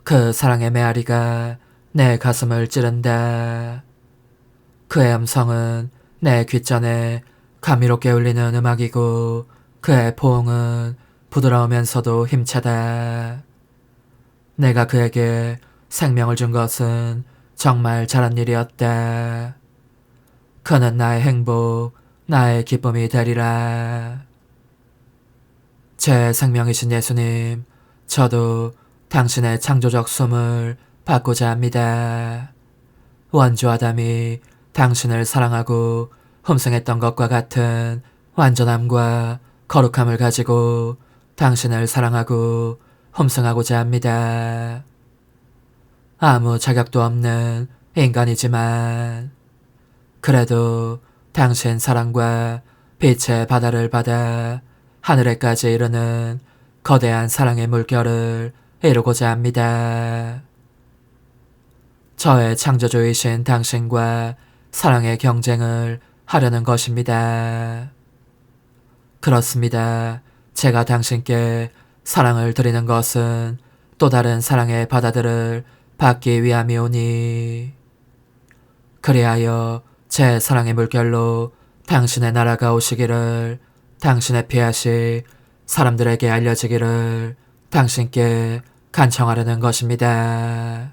그 사랑의 메아리가 내 가슴을 찌른다. 그의 음성은 내 귓전에 감미롭게 울리는 음악이고 그의 포옹은 부드러우면서도 힘차다. 내가 그에게 생명을 준 것은 정말 잘한 일이었다. 그는 나의 행복, 나의 기쁨이 되리라. 제 생명이신 예수님, 저도 당신의 창조적 숨을 받고자 합니다. 원주 아담이 당신을 사랑하고 흠숭했던 것과 같은 완전함과 거룩함을 가지고 당신을 사랑하고 흠숭하고자 합니다. 아무 자격도 없는 인간이지만 그래도 당신 사랑과 빛의 바다를 받아 하늘에까지 이르는 거대한 사랑의 물결을 이루고자 합니다. 저의 창조주이신 당신과 사랑의 경쟁을 하려는 것입니다. 그렇습니다. 제가 당신께 사랑을 드리는 것은 또 다른 사랑의 바다들을 받기 위함이오니 그리하여 제 사랑의 물결로 당신의 나라가 오시기를 당신의 피앗이 사람들에게 알려지기를 당신께 간청하려는 것입니다.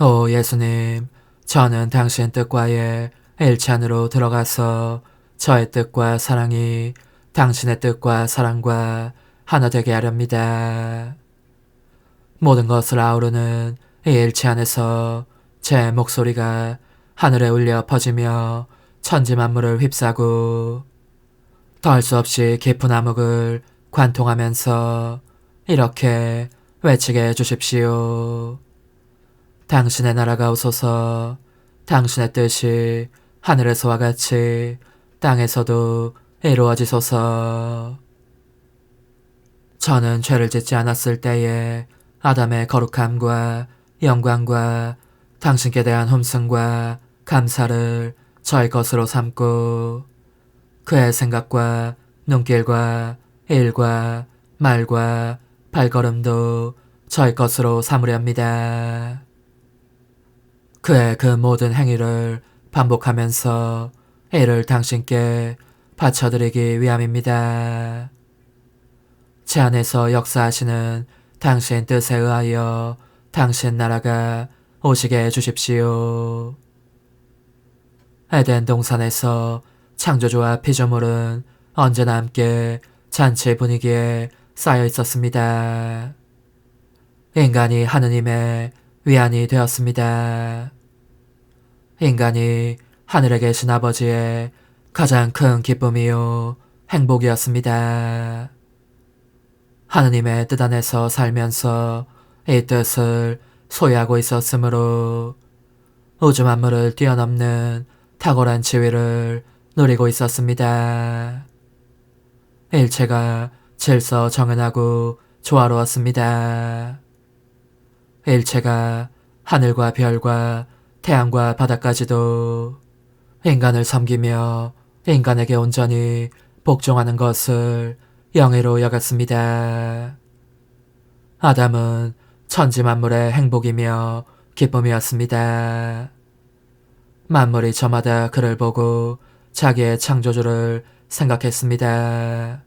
오 예수님, 저는 당신 뜻과의 일치 안으로 들어가서 저의 뜻과 사랑이 당신의 뜻과 사랑과 하나 되게 하렵니다. 모든 것을 아우르는 이 일치 안에서 제 목소리가 하늘에 울려 퍼지며 천지 만물을 휩싸고 더할 수 없이 깊은 암흑을 관통하면서 이렇게 외치게 해주십시오. 당신의 나라가 오소서. 당신의 뜻이 하늘에서와 같이 땅에서도 이루어지소서. 저는 죄를 짓지 않았을 때에 아담의 거룩함과 영광과 당신께 대한 흠승과 감사를 저의 것으로 삼고 그의 생각과 눈길과 일과 말과 발걸음도 저의 것으로 삼으려 합니다. 그의 그 모든 행위를 반복하면서 이를 당신께 바쳐드리기 위함입니다. 제 안에서 역사하시는 당신 뜻에 의하여 당신 나라가 오시게 해주십시오. 에덴 동산에서 창조주와 피조물은 언제나 함께 잔치 분위기에 쌓여 있었습니다. 인간이 하느님의 위안이 되었습니다. 인간이 하늘에 계신 아버지의 가장 큰 기쁨이요 행복이었습니다. 하느님의 뜻 안에서 살면서 이 뜻을 소유하고 있었으므로 우주 만물을 뛰어넘는 탁월한 지위를 누리고 있었습니다. 일체가 질서 정연하고 조화로웠습니다. 일체가 하늘과 별과 태양과 바다까지도 인간을 섬기며 인간에게 온전히 복종하는 것을 영예로 여겼습니다. 아담은 천지 만물의 행복이며 기쁨이었습니다. 만물이 저마다 그를 보고 자기의 창조주를 생각했습니다.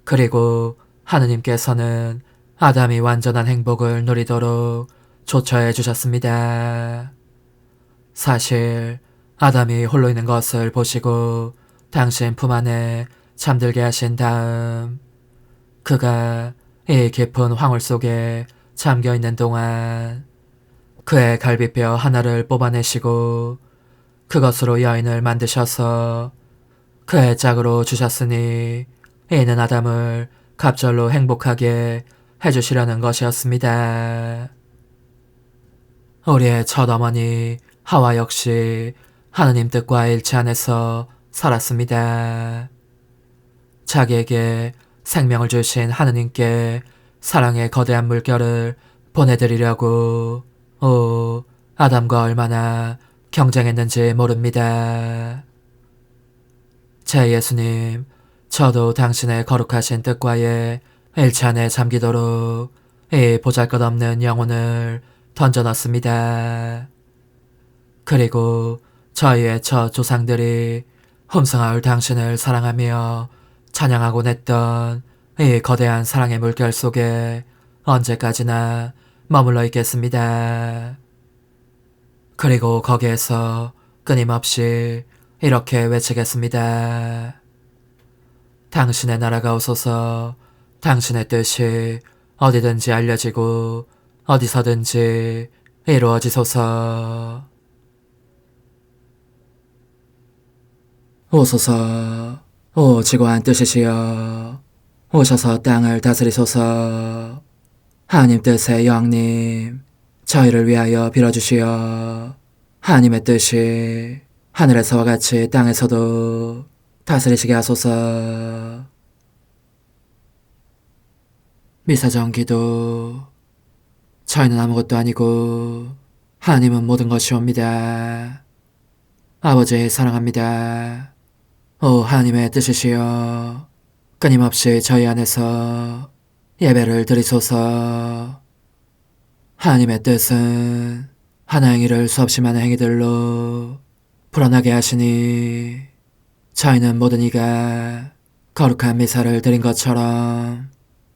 그리고 하느님께서는 아담이 완전한 행복을 누리도록 조처해 주셨습니다. 사실 아담이 홀로 있는 것을 보시고 당신 품 안에 잠들게 하신 다음 그가 이 깊은 황홀 속에 잠겨있는 동안 그의 갈비뼈 하나를 뽑아내시고 그것으로 여인을 만드셔서 그의 짝으로 주셨으니 이는 아담을 갑절로 행복하게 해주시려는 것이었습니다. 우리의 첫 어머니 하와 역시 하느님 뜻과 일치 안에서 살았습니다. 자기에게 생명을 주신 하느님께 사랑의 거대한 물결을 보내드리려고 아담과 얼마나 경쟁했는지 모릅니다. 제 예수님, 저도 당신의 거룩하신 뜻과의 일치 안에 잠기도록 이 보잘것없는 영혼을 던져놨습니다. 그리고 저희의 첫 조상들이 흠성하올 당신을 사랑하며 찬양하곤 했던 이 거대한 사랑의 물결 속에 언제까지나 머물러 있겠습니다. 그리고 거기에서 끊임없이 이렇게 외치겠습니다. 당신의 나라가 오소서. 당신의 뜻이 어디든지 알려지고 어디서든지 이루어지소서. 오소서. 오 지고한 뜻이시여. 오셔서 땅을 다스리소서. 하나님 뜻의 여왕님, 저희를 위하여 빌어주시어. 하나님의 뜻이 하늘에서와 같이 땅에서도 다스리시게 하소서. 미사정 기도. 저희는 아무것도 아니고 하나님은 모든 것이옵니다. 아버지 사랑합니다. 오 하나님의 뜻이시여. 끊임없이 저희 안에서 예배를 드리소서. 하나님의 뜻은 하나 행위를 수없이 많은 행위들로 불어나게 하시니 저희는 모든 이가 거룩한 미사를 드린 것처럼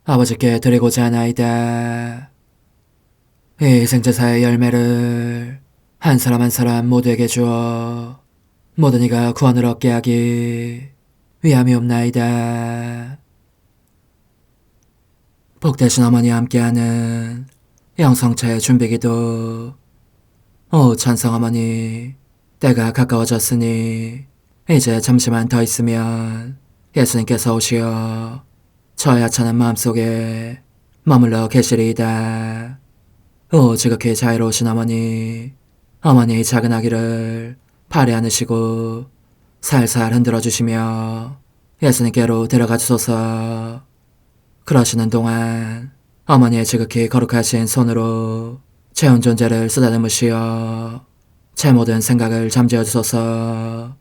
아버지께 드리고자 하나이다. 이 생제사의 열매를 한 사람 한 사람 모두에게 주어 모든 이가 구원을 얻게 하기 위함이옵나이다. 복되신 어머니와 함께하는 영성차의 준비기도. 오 찬성 어머니, 때가 가까워졌으니 이제 잠시만 더 있으면 예수님께서 오시어 저의 하찮은 마음속에 머물러 계시리이다. 오 지극히 자유로우신 어머니, 어머니의 작은 아기를 팔에 안으시고 살살 흔들어 주시며 예수님께로 데려가 주소서. 그러시는 동안 어머니의 지극히 거룩하신 손으로 제 온 존재를 쓰다듬으시어 제 모든 생각을 잠재워 주소서.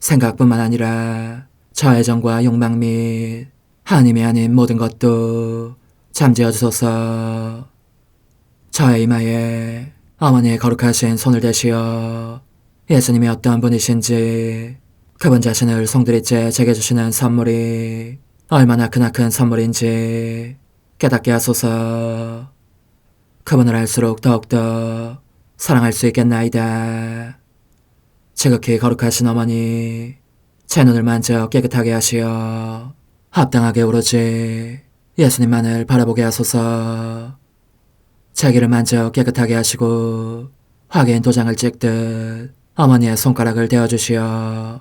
생각뿐만 아니라 저의 정과 욕망 및 하나님이 아닌 모든 것도 잠재워 주소서. 저의 이마에 어머니의 거룩하신 손을 대시어 예수님이 어떤 분이신지, 그분 자신을 송두리째 제게 주시는 선물이 얼마나 크나큰 선물인지 깨닫게 하소서. 그분을 알수록 더욱더 사랑할 수 있겠나이다. 지극히 거룩하신 어머니, 제 눈을 만져 깨끗하게 하시어 합당하게 오로지 예수님만을 바라보게 하소서. 제 귀를 만져 깨끗하게 하시고 확인 도장을 찍듯 어머니의 손가락을 대어주시어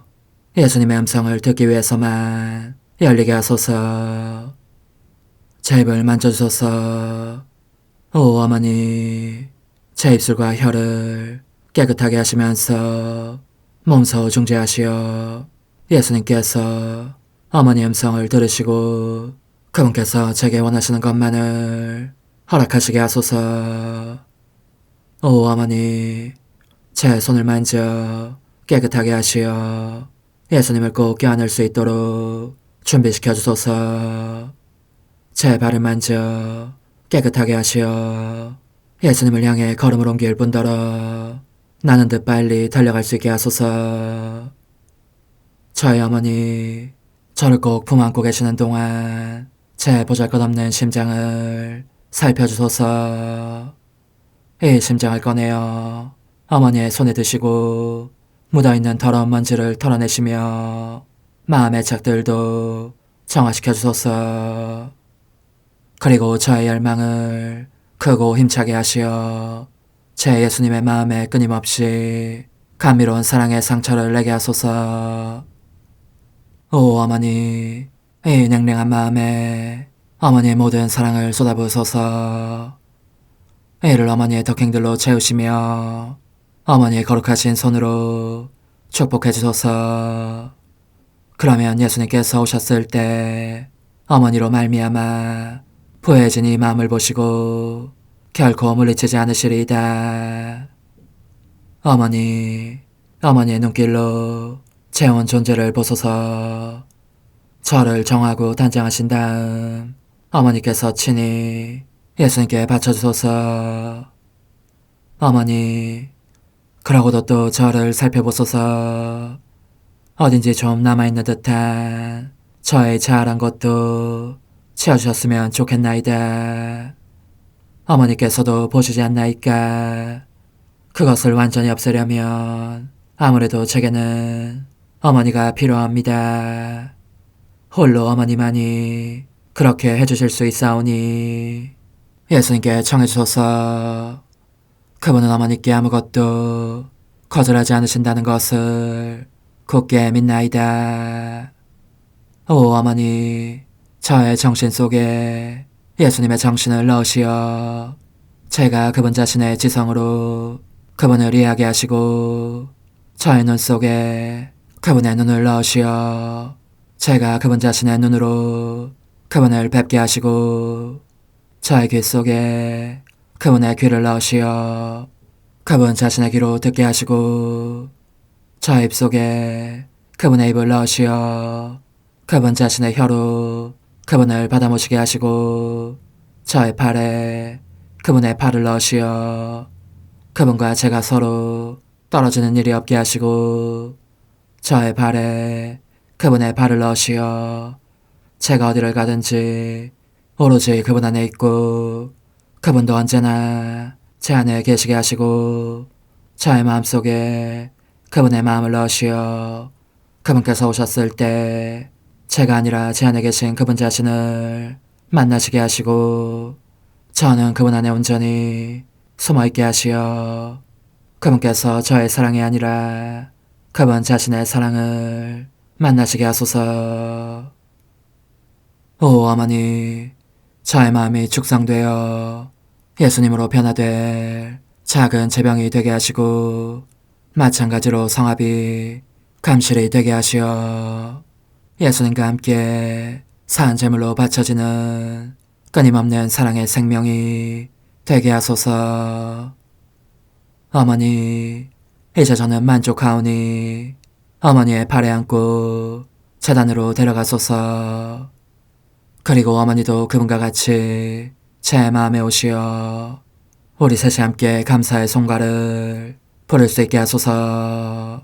예수님의 음성을 듣기 위해서만 열리게 하소서. 제 입을 만져주소서. 오 어머니, 제 입술과 혀를 깨끗하게 하시면서 몸소 중재하시어 예수님께서 어머니의 음성을 들으시고 그분께서 제게 원하시는 것만을 허락하시게 하소서. 오 어머니, 제 손을 만져 깨끗하게 하시어 예수님을 꼭 껴안을 수 있도록 준비시켜 주소서. 제 발을 만져 깨끗하게 하시어 예수님을 향해 걸음을 옮길 뿐더러 나는 듯 빨리 달려갈 수 있게 하소서. 저의 어머니, 저를 꼭 품안고 계시는 동안 제 보잘것없는 심장을 살펴주소서. 이 심장을 꺼내어 어머니의 손에 드시고 묻어있는 더러운 먼지를 털어내시며 마음의 착들도 정화시켜 주소서. 그리고 저의 열망을 크고 힘차게 하시어 제 예수님의 마음에 끊임없이 감미로운 사랑의 상처를 내게 하소서. 오 어머니, 이 냉랭한 마음에 어머니의 모든 사랑을 쏟아부으소서. 이를 어머니의 덕행들로 채우시며 어머니의 거룩하신 손으로 축복해 주소서. 그러면 예수님께서 오셨을 때 어머니로 말미암아 부해진 이 마음을 보시고 결코 물리치지 않으시리이다. 어머니, 어머니의 눈길로 제 온 존재를 보소서. 저를 정하고 단장하신 다음 어머니께서 친히 예수님께 바쳐주소서. 어머니, 그러고도 또 저를 살펴보소서. 어딘지 좀 남아있는 듯한 저의 자아란 것도 채워주셨으면 좋겠나이다. 어머니께서도 보시지 않나이까? 그것을 완전히 없애려면 아무래도 제게는 어머니가 필요합니다. 홀로 어머니만이 그렇게 해주실 수 있사오니 예수님께 청해주소서. 그분은 어머니께 아무것도 거절하지 않으신다는 것을 굳게 믿나이다. 오 어머니, 저의 정신 속에 예수님의 정신을 넣으시어 제가 그분 자신의 지성으로 그분을 이해하게 하시고 저의 눈 속에 그분의 눈을 넣으시어 제가 그분 자신의 눈으로 그분을 뵙게 하시고 저의 귀 속에 그분의 귀를 넣으시어 그분 자신의 귀로 듣게 하시고 저의 입 속에 그분의 입을 넣으시어 그분 자신의 혀로 그분을 받아 모시게 하시고 저의 팔에 그분의 팔을 넣으시어 그분과 제가 서로 떨어지는 일이 없게 하시고 저의 발에 그분의 발을 넣으시어 제가 어디를 가든지 오로지 그분 안에 있고 그분도 언제나 제 안에 계시게 하시고 저의 마음속에 그분의 마음을 넣으시어 그분께서 오셨을 때 제가 아니라 제 안에 계신 그분 자신을 만나시게 하시고 저는 그분 안에 온전히 숨어있게 하시어 그분께서 저의 사랑이 아니라 그분 자신의 사랑을 만나시게 하소서. 오 어머니, 저의 마음이 축성되어 예수님으로 변화될 작은 제병이 되게 하시고 마찬가지로 성합이 감실이 되게 하시어 예수님과 함께 산 제물로 바쳐지는 끊임없는 사랑의 생명이 되게 하소서. 어머니, 이제 저는 만족하오니 어머니의 발에 안고 제단으로 데려가소서. 그리고 어머니도 그분과 같이 제 마음에 오시어 우리 셋이 함께 감사의 송가를 부를 수 있게 하소서.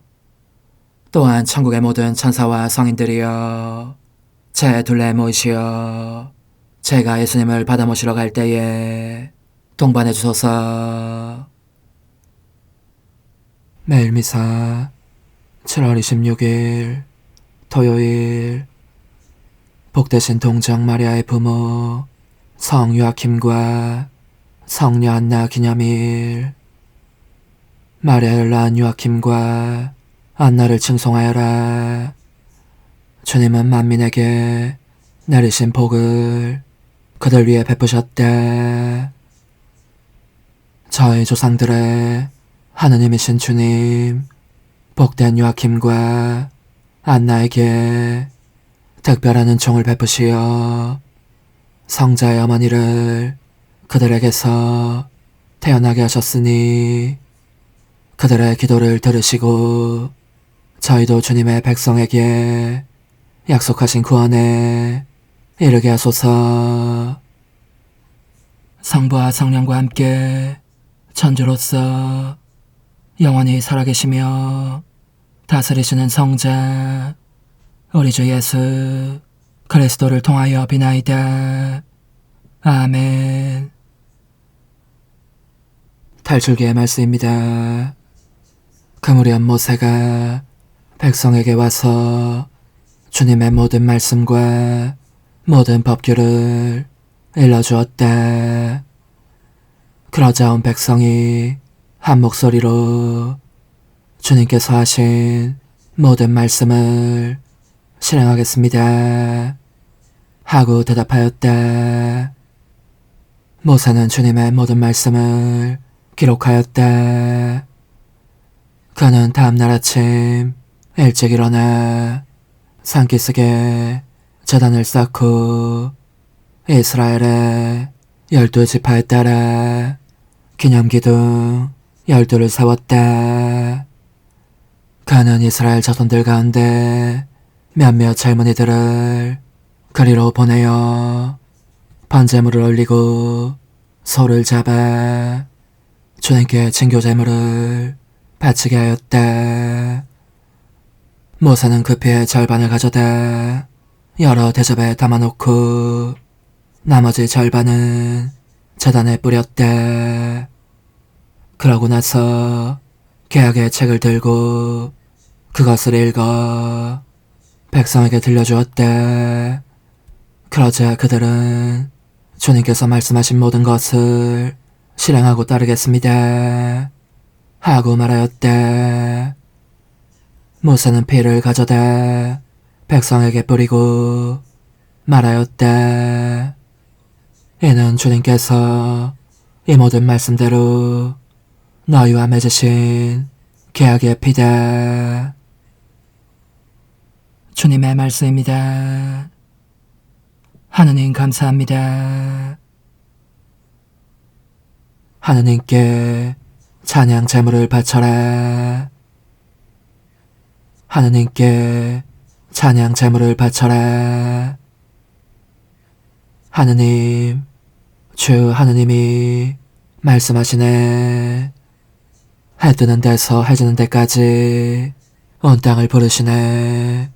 또한 천국의 모든 천사와 성인들이여 제 둘레에 모이시어 제가 예수님을 받아 모시러 갈 때에 동반해 주소서. 매일 미사 7월 26일 토요일, 복되신 동정 마리아의 부모 성 요아킴과 성녀 안나 기념일. 마리아를 낳은 요아킴과 안나를 칭송하여라. 주님은 만민에게 내리신 복을 그들 위해 베푸셨다. 저희 조상들의 하느님이신 주님, 복된 요아킴과 안나에게 특별한 은총을 베푸시어 성자의 어머니를 그들에게서 태어나게 하셨으니 그들의 기도를 들으시고 저희도 주님의 백성에게 약속하신 구원에 이르게 하소서. 성부와 성령과 함께 천주로서 영원히 살아계시며 다스리시는 성자 우리 주 예수 그리스도를 통하여 비나이다. 아멘. 탈출기의 말씀입니다. 그 무렵 모세가 백성에게 와서 주님의 모든 말씀과 모든 법규를 일러주었다. 그러자 온 백성이 한 목소리로 주님께서 하신 모든 말씀을 실행하겠습니다 하고 대답하였다. 모세는 주님의 모든 말씀을 기록하였다. 그는 다음날 아침 일찍 일어나 산기슭에 제단을 쌓고 이스라엘의 12지파에 따라 기념기둥 12를 세웠다. 그는 이스라엘 자손들 가운데 몇몇 젊은이들을 그리로 보내어 번제물을 올리고 소를 잡아 주님께 증교제물을 바치게 하였다. 모세는 급히 절반을 가져다 여러 대접에 담아놓고 나머지 절반은 제단에 뿌렸다. 그러고 나서 계약의 책을 들고 그것을 읽어 백성에게 들려주었다. 그러자 그들은 주님께서 말씀하신 모든 것을 실행하고 따르겠습니다 하고 말하였다. 모세는 피를 가져다 백성에게 뿌리고 말하였다. 이는 주님께서 이 모든 말씀대로 너희와 맺으신 계약의 피다. 주님의 말씀입니다. 하느님 감사합니다. 하느님께 찬양 제물을 바쳐라. 하느님께 찬양 제물을 바쳐라. 하느님, 주 하느님이 말씀하시네. 해 뜨는 데서 해 지는 데까지 온 땅을 부르시네.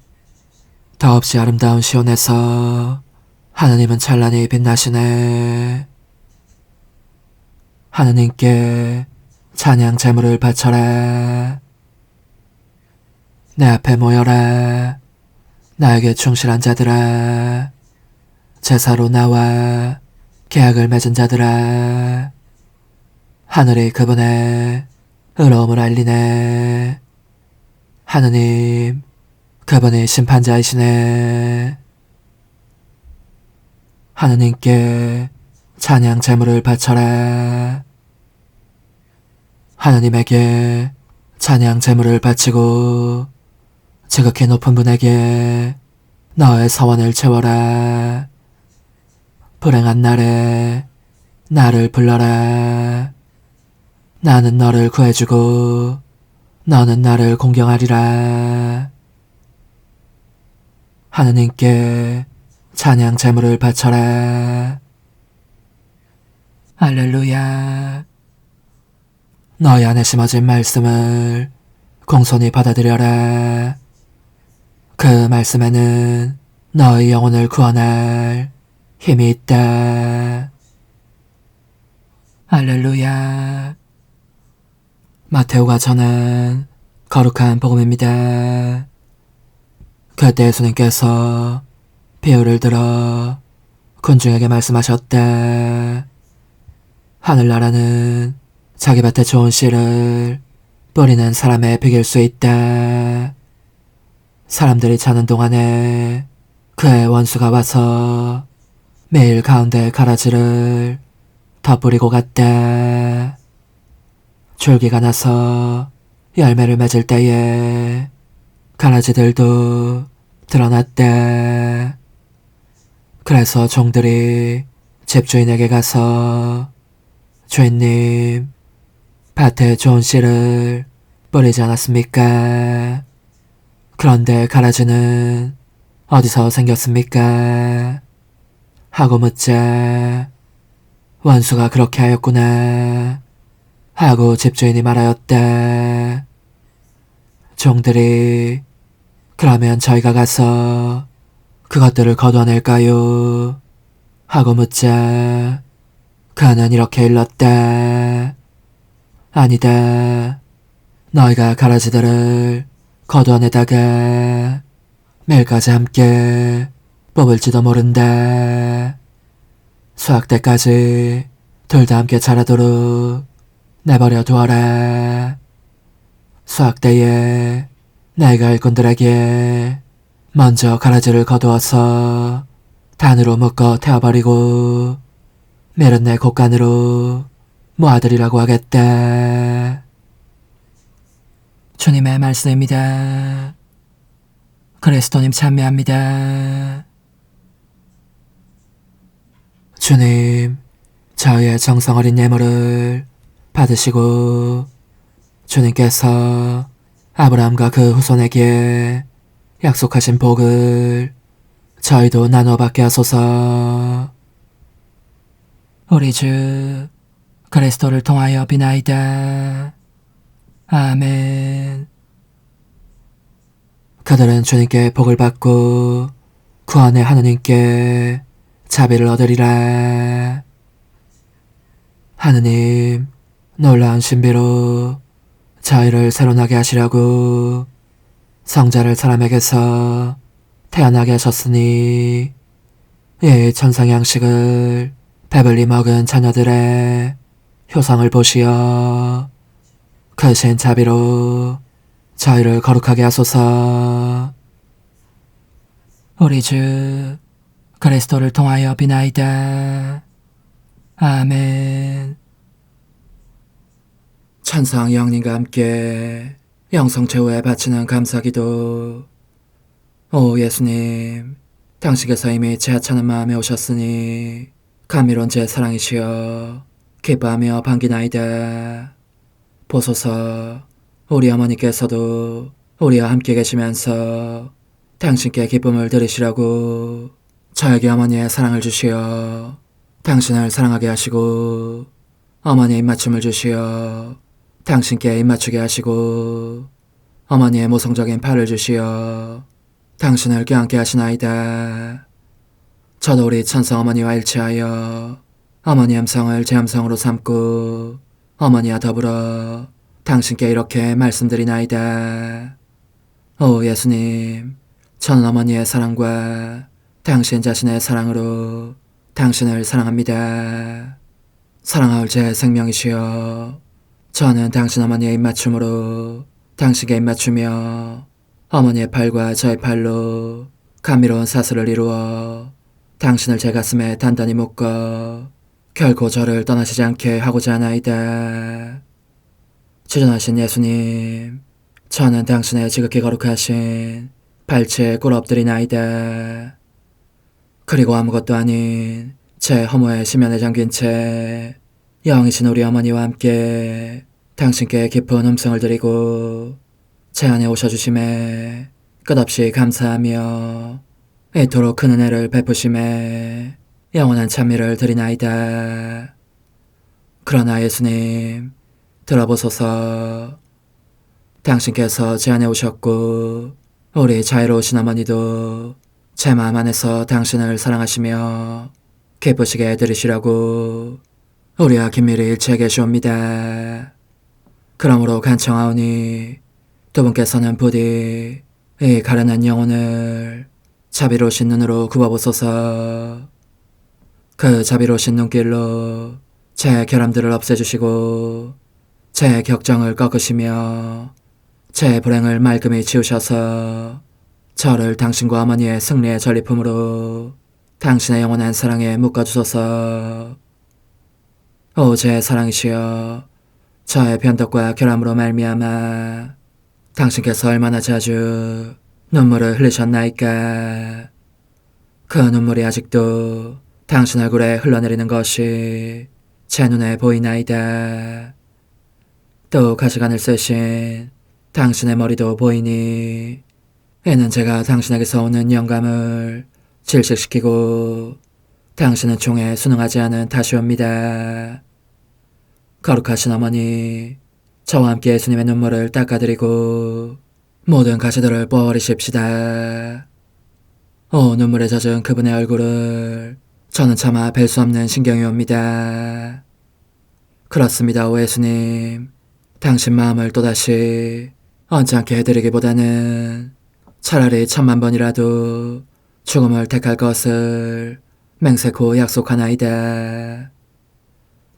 더없이 아름다운 시온에서 하느님은 찬란히 빛나시네. 하느님께 찬양 제물을 바쳐라. 내 앞에 모여라. 나에게 충실한 자들아. 제사로 나와 계약을 맺은 자들아. 하늘이 그분의 의로움을 알리네. 하느님, 그분이 심판자이시네. 하느님께 찬양 제물을 바쳐라. 하느님에게 찬양 제물을 바치고 지극히 높은 분에게 너의 서원을 채워라. 불행한 날에 나를 불러라. 나는 너를 구해주고 너는 나를 공경하리라. 하느님께 찬양 제물을 바쳐라. 할렐루야. 너희 안에 심어진 말씀을 공손히 받아들여라. 그 말씀에는 너희 영혼을 구원할 힘이 있다. 할렐루야. 마테오가 전한 거룩한 복음입니다. 그때 예수님께서 비유를 들어 군중에게 말씀하셨다. 하늘나라는 자기 밭에 좋은 씨를 뿌리는 사람에 비길 수 있다. 사람들이 자는 동안에 그의 원수가 와서 매일 가운데 가라지를 덧뿌리고 갔다. 줄기가 나서 열매를 맺을 때에 가라지들도 드러났다. 그래서 종들이 집주인에게 가서 주인님, 밭에 좋은 씨를 뿌리지 않았습니까? 그런데 가라지는 어디서 생겼습니까? 하고 묻자 원수가 그렇게 하였구나 하고 집주인이 말하였다. 종들이 그러면 저희가 가서 그것들을 거두어낼까요? 하고 묻자 그는 이렇게 일렀다. 아니다. 너희가 가라지들을 거두어내다가 매일까지 함께 뽑을지도 모른다. 수확 때까지 둘 다 함께 자라도록 내버려 두어라. 수확 때에 내가 일꾼들에게 먼저 가라지를 거두어서 단으로 묶어 태워버리고 메른 내 곡간으로 모아들이라고 하겠다. 주님의 말씀입니다. 그리스도님 찬미합니다. 주님, 저희의 정성 어린 예물을 받으시고 주님께서 아브라함과 그 후손에게 약속하신 복을 저희도 나눠 받게 하소서. 우리 주 그리스도를 통하여 비나이다. 아멘. 그들은 주님께 복을 받고 구원의 하느님께 자비를 얻으리라. 하느님, 놀라운 신비로 저희를 새로나게 하시려고 성자를 사람에게서 태어나게 하셨으니 이 천상의 양식을 배불리 먹은 자녀들의 효성을 보시어 크신 자비로 저희를 거룩하게 하소서. 우리 주 그리스도를 통하여 비나이다. 아멘. 천상 영님과 함께 영성 최후에 바치는 감사기도. 오 예수님, 당신께서 이미 제 하찮은 마음에 오셨으니 감미로운 제 사랑이시여 기뻐하며 반기나이다. 보소서, 우리 어머니께서도 우리와 함께 계시면서 당신께 기쁨을 들으시라고 저에게 어머니의 사랑을 주시어 당신을 사랑하게 하시고 어머니의 입맞춤을 주시어 당신께 입맞추게 하시고 어머니의 모성적인 팔을 주시어 당신을 껴안게 하시나이다. 저도 우리 천성 어머니와 일치하여 어머니 음성을 제 음성으로 삼고 어머니와 더불어 당신께 이렇게 말씀드리나이다. 오 예수님, 저는 어머니의 사랑과 당신 자신의 사랑으로 당신을 사랑합니다. 사랑하올 제 생명이시여, 저는 당신 어머니의 입맞춤으로 당신께 입맞추며 어머니의 팔과 저의 팔로 감미로운 사슬을 이루어 당신을 제 가슴에 단단히 묶어 결코 저를 떠나시지 않게 하고자 하나이다. 지존하신 예수님, 저는 당신의 지극히 거룩하신 발치에 꿇어 엎드리나이다. 그리고 아무것도 아닌 제 허무의 심연에 잠긴 채 영이신 우리 어머니와 함께 당신께 깊은 음성을 드리고 제 안에 오셔주심에 끝없이 감사하며 이토록 큰 은혜를 베푸심에 영원한 찬미를 드리나이다. 그러나 예수님, 들어보소서. 당신께서 제 안에 오셨고 우리 자유로우신 어머니도 제 마음 안에서 당신을 사랑하시며 기쁘시게 들으시라고 우리와 긴밀히 일치해 계시옵니다. 그러므로 간청하오니 두 분께서는 부디 이 가련한 영혼을 자비로우신 눈으로 굽어보소서. 그 자비로우신 눈길로 제 결함들을 없애주시고 제 격정을 꺾으시며 제 불행을 말끔히 지우셔서 저를 당신과 어머니의 승리의 전리품으로 당신의 영원한 사랑에 묶어주소서. 오 제 사랑이시여, 저의 변덕과 결함으로 말미암아 당신께서 얼마나 자주 눈물을 흘리셨나이까. 그 눈물이 아직도 당신 얼굴에 흘러내리는 것이 제 눈에 보이나이다. 또 가시관을 쓰신 당신의 머리도 보이니 이는 제가 당신에게서 오는 영감을 질식시키고 당신은 총에 순응하지 않은 탓이옵니다. 거룩하신 어머니, 저와 함께 예수님의 눈물을 닦아드리고 모든 가시들을 뽑아버리십시다. 오 눈물에 젖은 그분의 얼굴을 저는 차마 뵐 수 없는 신경이 옵니다. 그렇습니다, 오 예수님. 당신 마음을 또다시 언짢게 해드리기보다는 차라리 10,000,000번이라도 죽음을 택할 것을 맹세코 약속하나이다.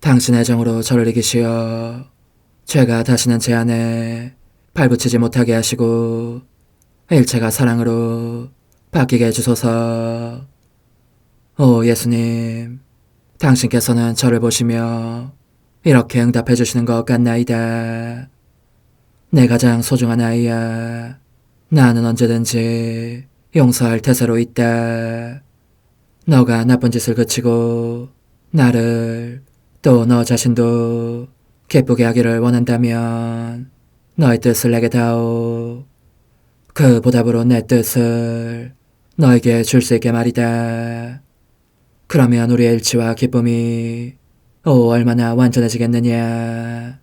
당신의 정으로 저를 이기시어 죄가 다시는 제 안에 발붙이지 못하게 하시고 일체가 사랑으로 바뀌게 해주소서. 오 예수님, 당신께서는 저를 보시며 이렇게 응답해 주시는 것 같나이다. 내 가장 소중한 아이야, 나는 언제든지 용서할 태세로 있다. 너가 나쁜 짓을 그치고 나를 또 너 자신도 기쁘게 하기를 원한다면 너의 뜻을 내게 다오. 그 보답으로 내 뜻을 너에게 줄 수 있게 말이다. 그러면 우리의 일치와 기쁨이 얼마나 완전해지겠느냐.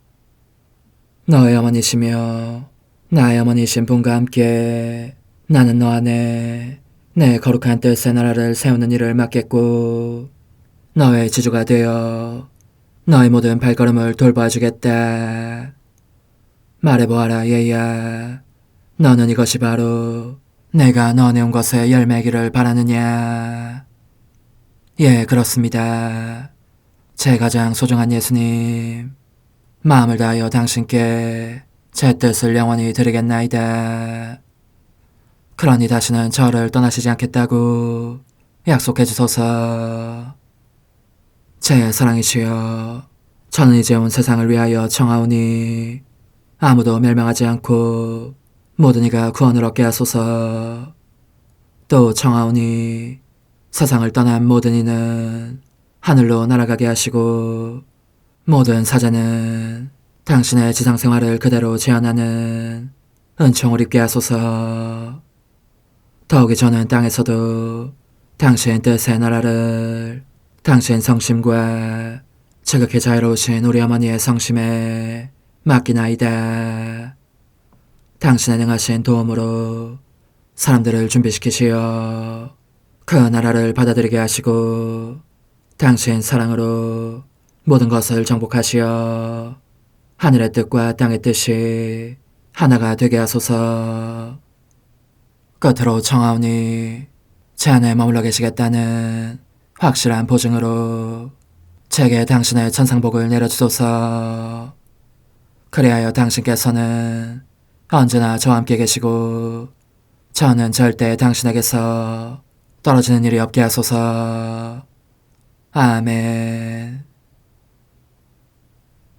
너의 어머니시며 나의 어머니신 분과 함께 나는 너 안에 내 거룩한 뜻의 나라를 세우는 일을 맡겠고 너의 지주가 되어 너의 모든 발걸음을 돌봐주겠다. 말해보아라 얘야, 너는 이것이 바로 내가 너네 온 것에 열매기를 바라느냐. 예, 그렇습니다. 제 가장 소중한 예수님, 마음을 다하여 당신께 제 뜻을 영원히 드리겠나이다. 그러니 다시는 저를 떠나시지 않겠다고 약속해 주소서. 제 사랑이시여, 저는 이제 온 세상을 위하여 청하오니 아무도 멸망하지 않고 모든 이가 구원을 얻게 하소서. 또 청하오니 세상을 떠난 모든 이는 하늘로 날아가게 하시고 모든 사자는 당신의 지상생활을 그대로 재현하는 은총을 입게 하소서. 더욱이 저는 땅에서도 당신 뜻의 나라를 당신 성심과 지극히 자유로우신 우리 어머니의 성심에 맡기나이다. 당신의 능하신 도움으로 사람들을 준비시키시어 그 나라를 받아들이게 하시고 당신 사랑으로 모든 것을 정복하시어 하늘의 뜻과 땅의 뜻이 하나가 되게 하소서. 끝으로 청하오니 제 안에 머물러 계시겠다는 확실한 보증으로 제게 당신의 천상복을 내려주소서. 그리하여 당신께서는 언제나 저와 함께 계시고 저는 절대 당신에게서 떨어지는 일이 없게 하소서. 아멘.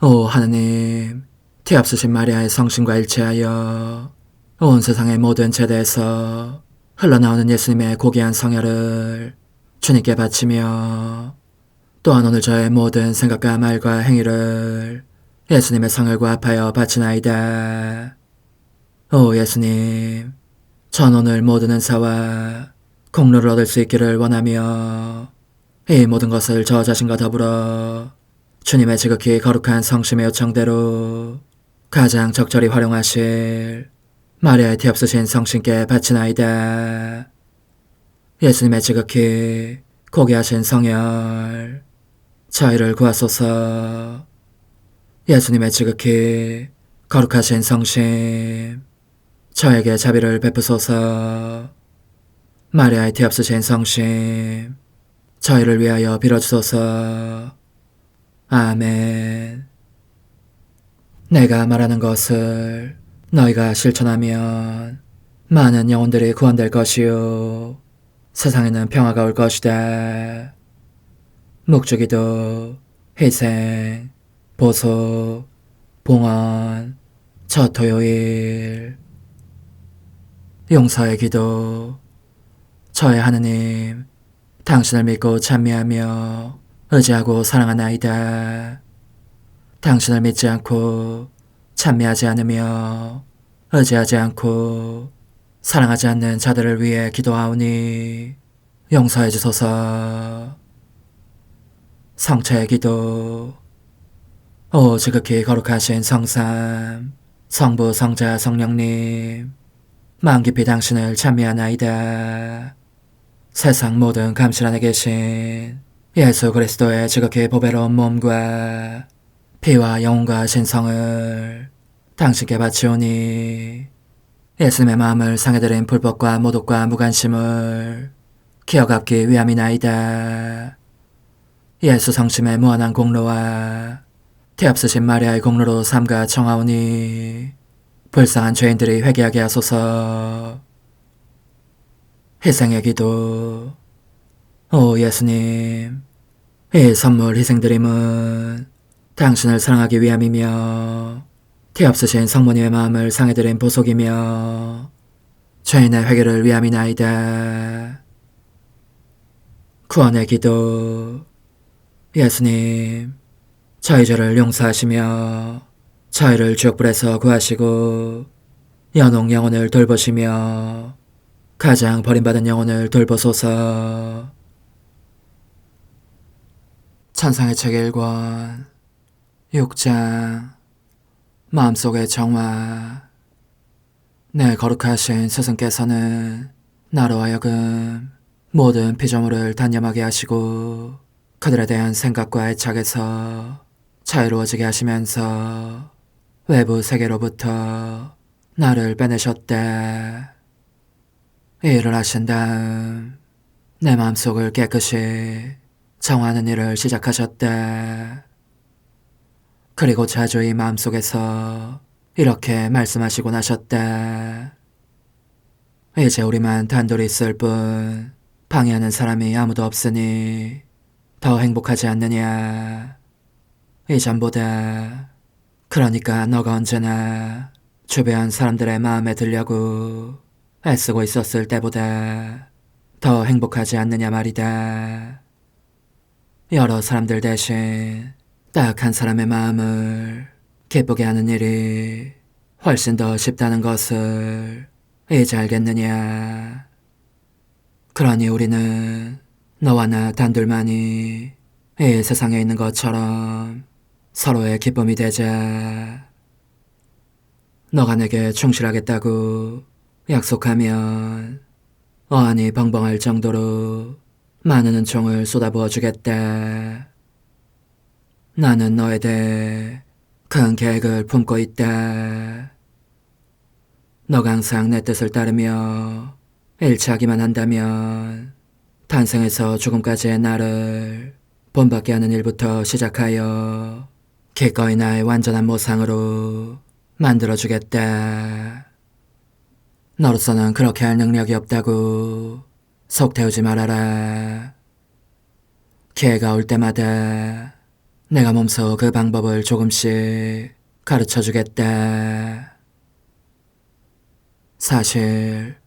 오 하느님, 티없으신 마리아의 성신과 일치하여 온 세상의 모든 제대에서 흘러나오는 예수님의 고귀한 성혈을 주님께 바치며 또한 오늘 저의 모든 생각과 말과 행위를 예수님의 성혈과 합하여 바치나이다. 오 예수님, 전 오늘 모든 은사와 공로를 얻을 수 있기를 원하며 이 모든 것을 저 자신과 더불어 주님의 지극히 거룩한 성심의 요청대로 가장 적절히 활용하실 마리아의 티없으신 성신께 바치나이다. 예수님의 지극히 고귀하신 성혈, 저희를 구하소서. 예수님의 지극히 거룩하신 성심, 저에게 자비를 베푸소서. 마리아의 티없으신 성심, 저희를 위하여 빌어주소서. 아멘. 내가 말하는 것을 너희가 실천하면 많은 영혼들이 구원될 것이요 세상에는 평화가 올 것이다. 묵주기도, 희생, 보속, 봉헌, 첫 토요일. 용서의 기도. 저의 하느님, 당신을 믿고 찬미하며 의지하고 사랑하나이다. 당신을 믿지 않고 찬미하지 않으며 의지하지 않고 사랑하지 않는 자들을 위해 기도하오니 용서해 주소서. 성체의 기도. 오 지극히 거룩하신 성삼, 성부, 성자, 성령님, 마음 깊이 당신을 찬미하나이다. 세상 모든 감실 안에 계신 예수 그리스도의 지극히 보배로운 몸과 피와 영혼과 신성을 당신께 바치오니 예수님의 마음을 상해드린 불법과 모독과 무관심을 기어갚기 위함이나이다. 예수 성심의 무한한 공로와 티없으신 마리아의 공로로 삼가 청하오니 불쌍한 죄인들이 회개하게 하소서. 희생의 기도. 오 예수님, 이 선물 희생드림은 당신을 사랑하기 위함이며 티없으신 성모님의 마음을 상해드린 보속이며 죄인의 회개를 위함이나이다. 구원의 기도. 예수님, 저희 죄를 용서하시며 저희를 지옥불에서 구하시고 연옥 영혼을 돌보시며 가장 버림받은 영혼을 돌보소서. 천상의 책 1권 6장. 마음속의 정화. 내 거룩하신 스승께서는 나로 하여금 모든 피조물을 단념하게 하시고 그들에 대한 생각과 애착에서 자유로워지게 하시면서 외부 세계로부터 나를 빼내셨다. 이 일을 하신 다음 내 마음속을 깨끗이 정화하는 일을 시작하셨다. 그리고 자주 이 마음속에서 이렇게 말씀하시곤 하셨다. 이제 우리만 단둘이 있을 뿐 방해하는 사람이 아무도 없으니 더 행복하지 않느냐. 이전보다. 그러니까 너가 언제나 주변 사람들의 마음에 들려고 애쓰고 있었을 때보다 더 행복하지 않느냐 말이다. 여러 사람들 대신 딱 한 사람의 마음을 기쁘게 하는 일이 훨씬 더 쉽다는 것을 이제 알겠느냐. 그러니 우리는 너와 나 단둘만이 이 세상에 있는 것처럼 서로의 기쁨이 되자. 너가 내게 충실하겠다고 약속하면 어안이 벙벙할 정도로 많은 은총을 쏟아부어 주겠다. 나는 너에 대해 큰 계획을 품고 있다. 너가 항상 내 뜻을 따르며 일치하기만 한다면 탄생에서 죽음까지의 나를 본받게 하는 일부터 시작하여 기꺼이 나의 완전한 모상으로 만들어주겠다. 너로서는 그렇게 할 능력이 없다고 속 태우지 말아라. 기회가 올 때마다 내가 몸소 그 방법을 조금씩 가르쳐주겠다. 사실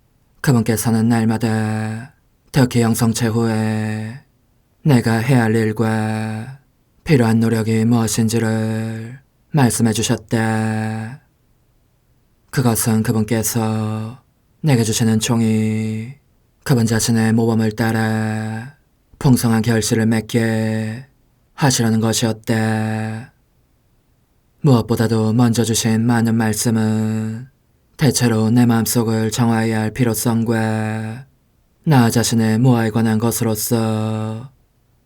그분께서는 날마다 특히 영성체 후에 내가 해야 할 일과 필요한 노력이 무엇인지를 말씀해 주셨다. 그것은 그분께서 내게 주시는 총이 그분 자신의 모범을 따라 풍성한 결실을 맺게 하시려는 것이었다. 무엇보다도 먼저 주신 많은 말씀은 대체로 내 마음속을 정화해야 할 필요성과 나 자신의 무아에 관한 것으로서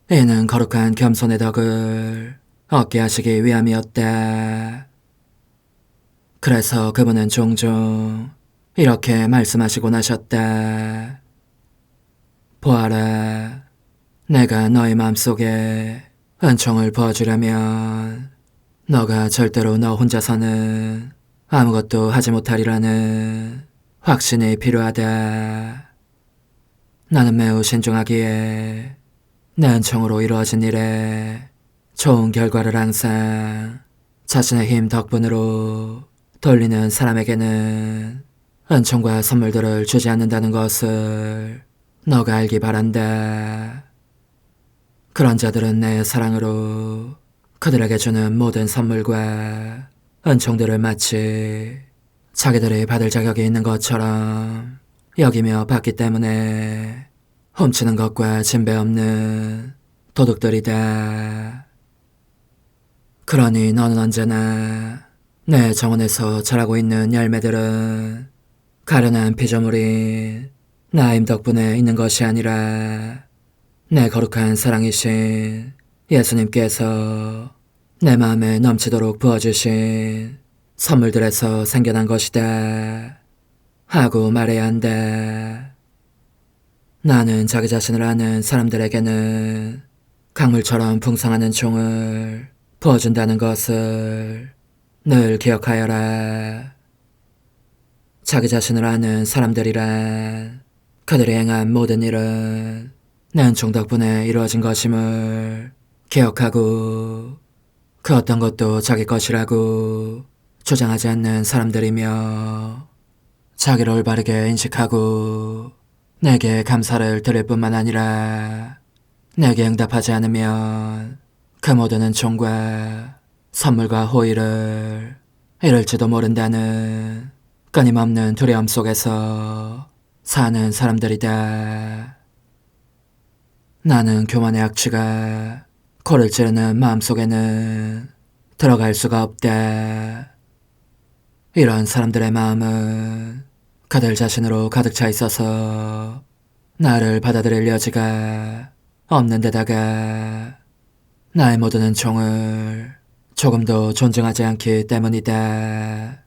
이는 거룩한 겸손의 덕을 얻게 하시기 위함이었다. 그래서 그분은 종종 이렇게 말씀하시곤 하셨다. 보아라, 내가 너의 마음속에 은총을 부어주려면 너가 절대로 너 혼자서는 아무것도 하지 못하리라는 확신이 필요하다. 나는 매우 신중하기에 내 은총으로 이루어진 일에 좋은 결과를 항상 자신의 힘 덕분으로 돌리는 사람에게는 은총과 선물들을 주지 않는다는 것을 너가 알기 바란다. 그런 자들은 내 사랑으로 그들에게 주는 모든 선물과 은총들을 마치 자기들이 받을 자격이 있는 것처럼 여기며 받기 때문에 훔치는 것과 진배 없는 도둑들이다. 그러니 너는 언제나 내 정원에서 자라고 있는 열매들은 가련한 피조물인 나임 덕분에 있는 것이 아니라 내 거룩한 사랑이신 예수님께서 내 마음에 넘치도록 부어주신 선물들에서 생겨난 것이다 하고 말해야 한다. 나는 자기 자신을 아는 사람들에게는 강물처럼 풍성한 총을 부어준다는 것을 늘 기억하여라. 자기 자신을 아는 사람들이란 그들이 행한 모든 일은 내 은총 덕분에 이루어진 것임을 기억하고 그 어떤 것도 자기 것이라고 주장하지 않는 사람들이며 자기를 올바르게 인식하고 내게 감사를 드릴 뿐만 아니라 내게 응답하지 않으면 그 모든 은총과 선물과 호의를 잃을지도 모른다는 끊임없는 두려움 속에서 사는 사람들이다. 나는 교만의 악취가 코를 찌르는 마음속에는 들어갈 수가 없다. 이런 사람들의 마음은 그들 자신으로 가득 차 있어서 나를 받아들일 여지가 없는 데다가 나의 모든 은총을 조금도 존중하지 않기 때문이다.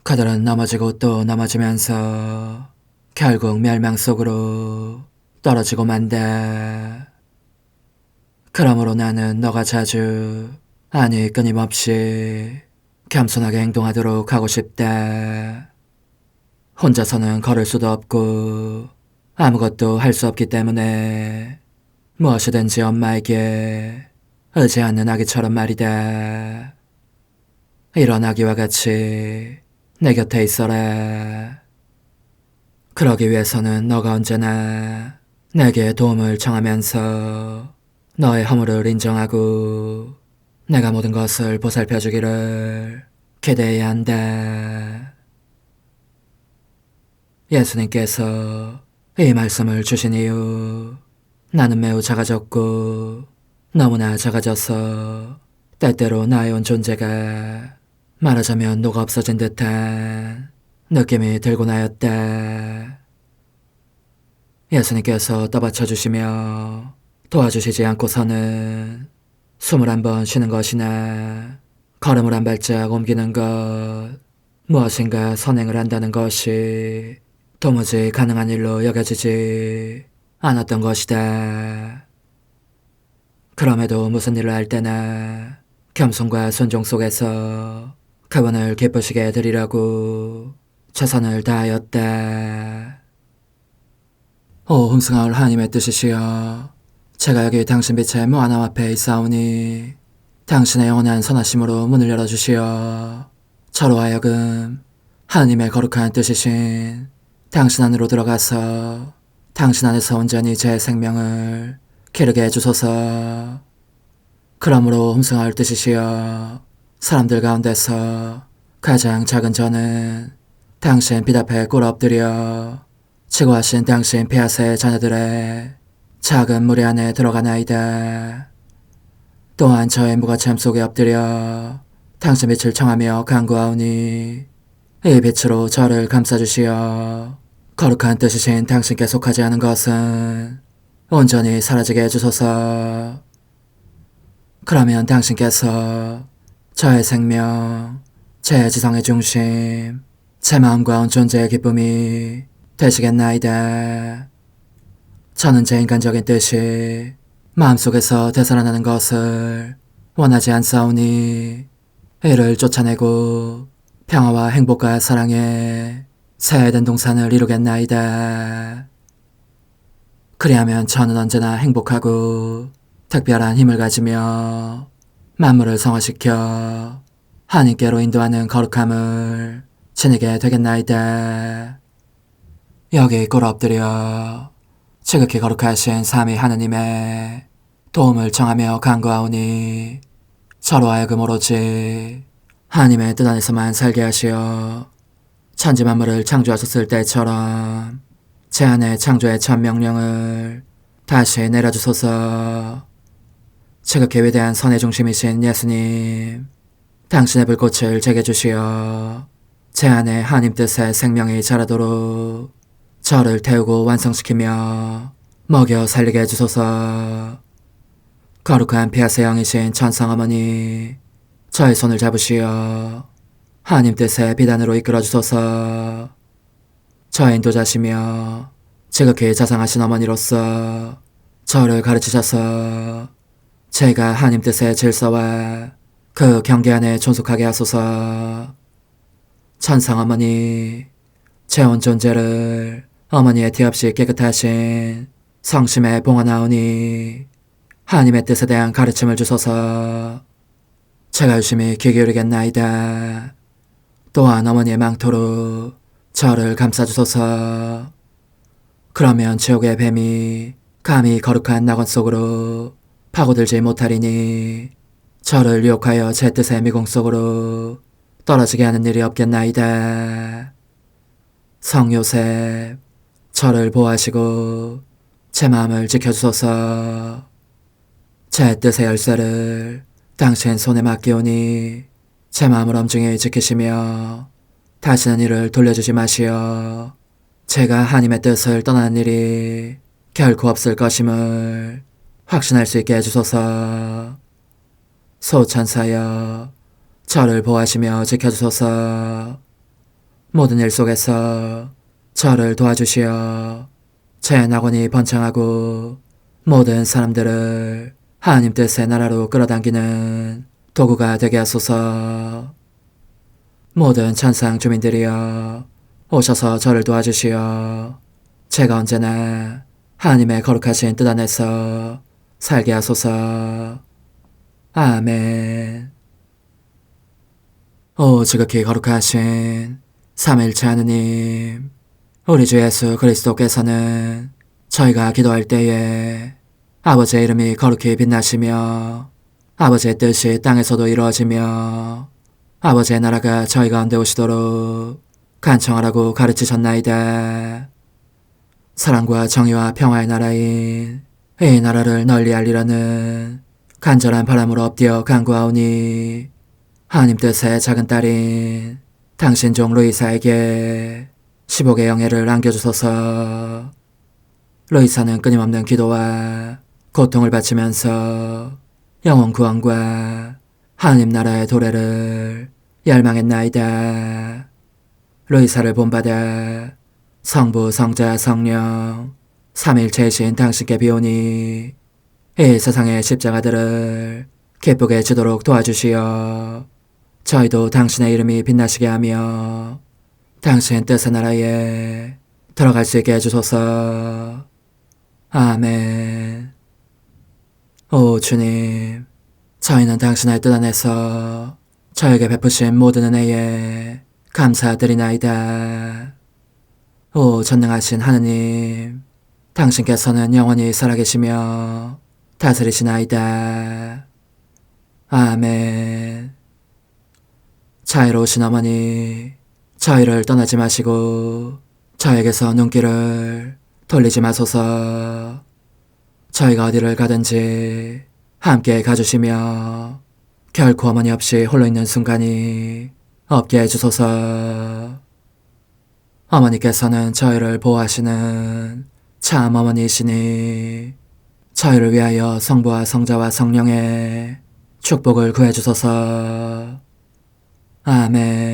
그들은 넘어지고 또 넘어지면서 결국 멸망 속으로 떨어지고 만다. 그러므로 나는 너가 자주, 아니 끊임없이 겸손하게 행동하도록 하고 싶다. 혼자서는 걸을 수도 없고 아무것도 할 수 없기 때문에 무엇이든지 엄마에게 의지하는 아기처럼 말이다. 이런 아기와 같이 내 곁에 있어라. 그러기 위해서는 너가 언제나 내게 도움을 청하면서 너의 허물을 인정하고 내가 모든 것을 보살펴주기를 기대해야 한다. 예수님께서 이 말씀을 주신 이유, 나는 매우 작아졌고 너무나 작아져서 때때로 나의 온 존재가 말하자면 녹아 없어진 듯한 느낌이 들곤 하였다. 예수님께서 떠받쳐 주시며 도와주시지 않고서는 숨을 한번 쉬는 것이나 걸음을 한 발짝 옮기는 것, 무엇인가 선행을 한다는 것이 도무지 가능한 일로 여겨지지 않았던 것이다. 그럼에도 무슨 일을 할 때나 겸손과 순종 속에서 그분을 기쁘시게 해드리려고 최선을 다하였다. 오 hum승하올 하나님의 뜻이시여, 제가 여기 당신 빛의 무한함 앞에 있사오니 당신의 영원한 선하심으로 문을 열어주시어 저로 하여금 하나님의 거룩한 뜻이신 당신 안으로 들어가서 당신 안에서 온전히 제 생명을 기르게 해주소서. 그러므로 hum승하올 뜻이시여, 사람들 가운데서 가장 작은 저는 당신 빛 앞에 꿇어 엎드려 지고하신 당신 폐하세 자녀들의 작은 무리 안에 들어가나이다. 또한 저의 무거참 속에 엎드려 당신 빛을 청하며 간구하오니 이 빛으로 저를 감싸주시어 거룩한 뜻이신 당신께 속하지 않은 것은 온전히 사라지게 해주소서. 그러면 당신께서 저의 생명, 제 지성의 중심, 제 마음과 온 존재의 기쁨이 되시겠나이다. 저는 제 인간적인 뜻이 마음속에서 되살아나는 것을 원하지 않사오니 이를 쫓아내고 평화와 행복과 사랑의 새해된 동산을 이루겠나이다. 그리하면 저는 언제나 행복하고 특별한 힘을 가지며 만물을 성화시켜 하나님께로 인도하는 거룩함을 지니게 되겠나이다. 여기 꿇어 엎드려 지극히 거룩하신 삼위 하느님의 도움을 청하며 간구하오니 저로 하여금 오로지 하나님의 뜻 안에서만 살게 하시어 천지 만물을 창조하셨을 때처럼 제 안에 창조의 첫 명령을 다시 내려주소서. 지극히 위대한 선의 중심이신 예수님, 당신의 불꽃을 제게 주시어 제 안에 하나님 뜻의 생명이 자라도록 저를 태우고 완성시키며 먹여 살리게 해주소서. 거룩한 피아세 영이신 천상어머니, 저의 손을 잡으시어 하나님 뜻의 비단으로 이끌어주소서. 저의 인도자시며 지극히 자상하신 어머니로서 저를 가르치셔서 제가 하나님 뜻의 질서와 그 경계 안에 존속하게 하소서. 천상어머니, 제 온 존재를 어머니의 티 없이 깨끗하신 성심에 봉헌하오니 하나님의 뜻에 대한 가르침을 주소서. 제가 열심히 귀 기울이겠나이다. 또한 어머니의 망토로 저를 감싸주소서. 그러면 지옥의 뱀이 감히 거룩한 낙원 속으로 파고들지 못하리니 저를 유혹하여 제 뜻의 미궁 속으로 떨어지게 하는 일이 없겠나이다. 성요셉, 저를 보호하시고 제 마음을 지켜주소서. 제 뜻의 열쇠를 당신 손에 맡기오니 제 마음을 엄중히 지키시며 다시는 이를 돌려주지 마시어 제가 하나님의 뜻을 떠나는 일이 결코 없을 것임을 확신할 수 있게 해주소서. 소천사여, 저를 보호하시며 지켜주소서. 모든 일 속에서 저를 도와주시어 제 낙원이 번창하고 모든 사람들을 하나님 뜻의 나라로 끌어당기는 도구가 되게 하소서. 모든 천상 주민들이여, 오셔서 저를 도와주시어 제가 언제나 하나님의 거룩하신 뜻 안에서 살게 하소서. 아멘. 오 지극히 거룩하신 삼일체 하느님, 우리 주 예수 그리스도께서는 저희가 기도할 때에 아버지의 이름이 거룩히 빛나시며 아버지의 뜻이 땅에서도 이루어지며 아버지의 나라가 저희 가운데 오시도록 간청하라고 가르치셨나이다. 사랑과 정의와 평화의 나라인 이 나라를 널리 알리라는 간절한 바람으로 엎드려 간구하오니 하나님 뜻의 작은 딸인 당신 종 루이사에게 15개 영예를 안겨주소서. 루이사는 끊임없는 기도와 고통을 바치면서 영혼 구원과 하나님 나라의 도래를 열망했나이다. 루이사를 본받아 성부, 성자, 성령 삼일체이신 당신께 비오니 이 세상의 십자가들을 기쁘게 지도록 도와주시어 저희도 당신의 이름이 빛나시게 하며 당신 뜻의 나라에 들어갈 수 있게 해주소서. 아멘. 오 주님, 저희는 당신의 뜻 안에서 저에게 베푸신 모든 은혜에 감사드리나이다. 오 전능하신 하느님, 당신께서는 영원히 살아계시며 다스리시나이다. 아멘. 자애로우신 어머니, 저희를 떠나지 마시고 저에게서 눈길을 돌리지 마소서. 저희가 어디를 가든지 함께 가주시며 결코 어머니 없이 홀로 있는 순간이 없게 해주소서. 어머니께서는 저희를 보호하시는 참 어머니이시니 저희를 위하여 성부와 성자와 성령의 축복을 구해주소서. 아멘.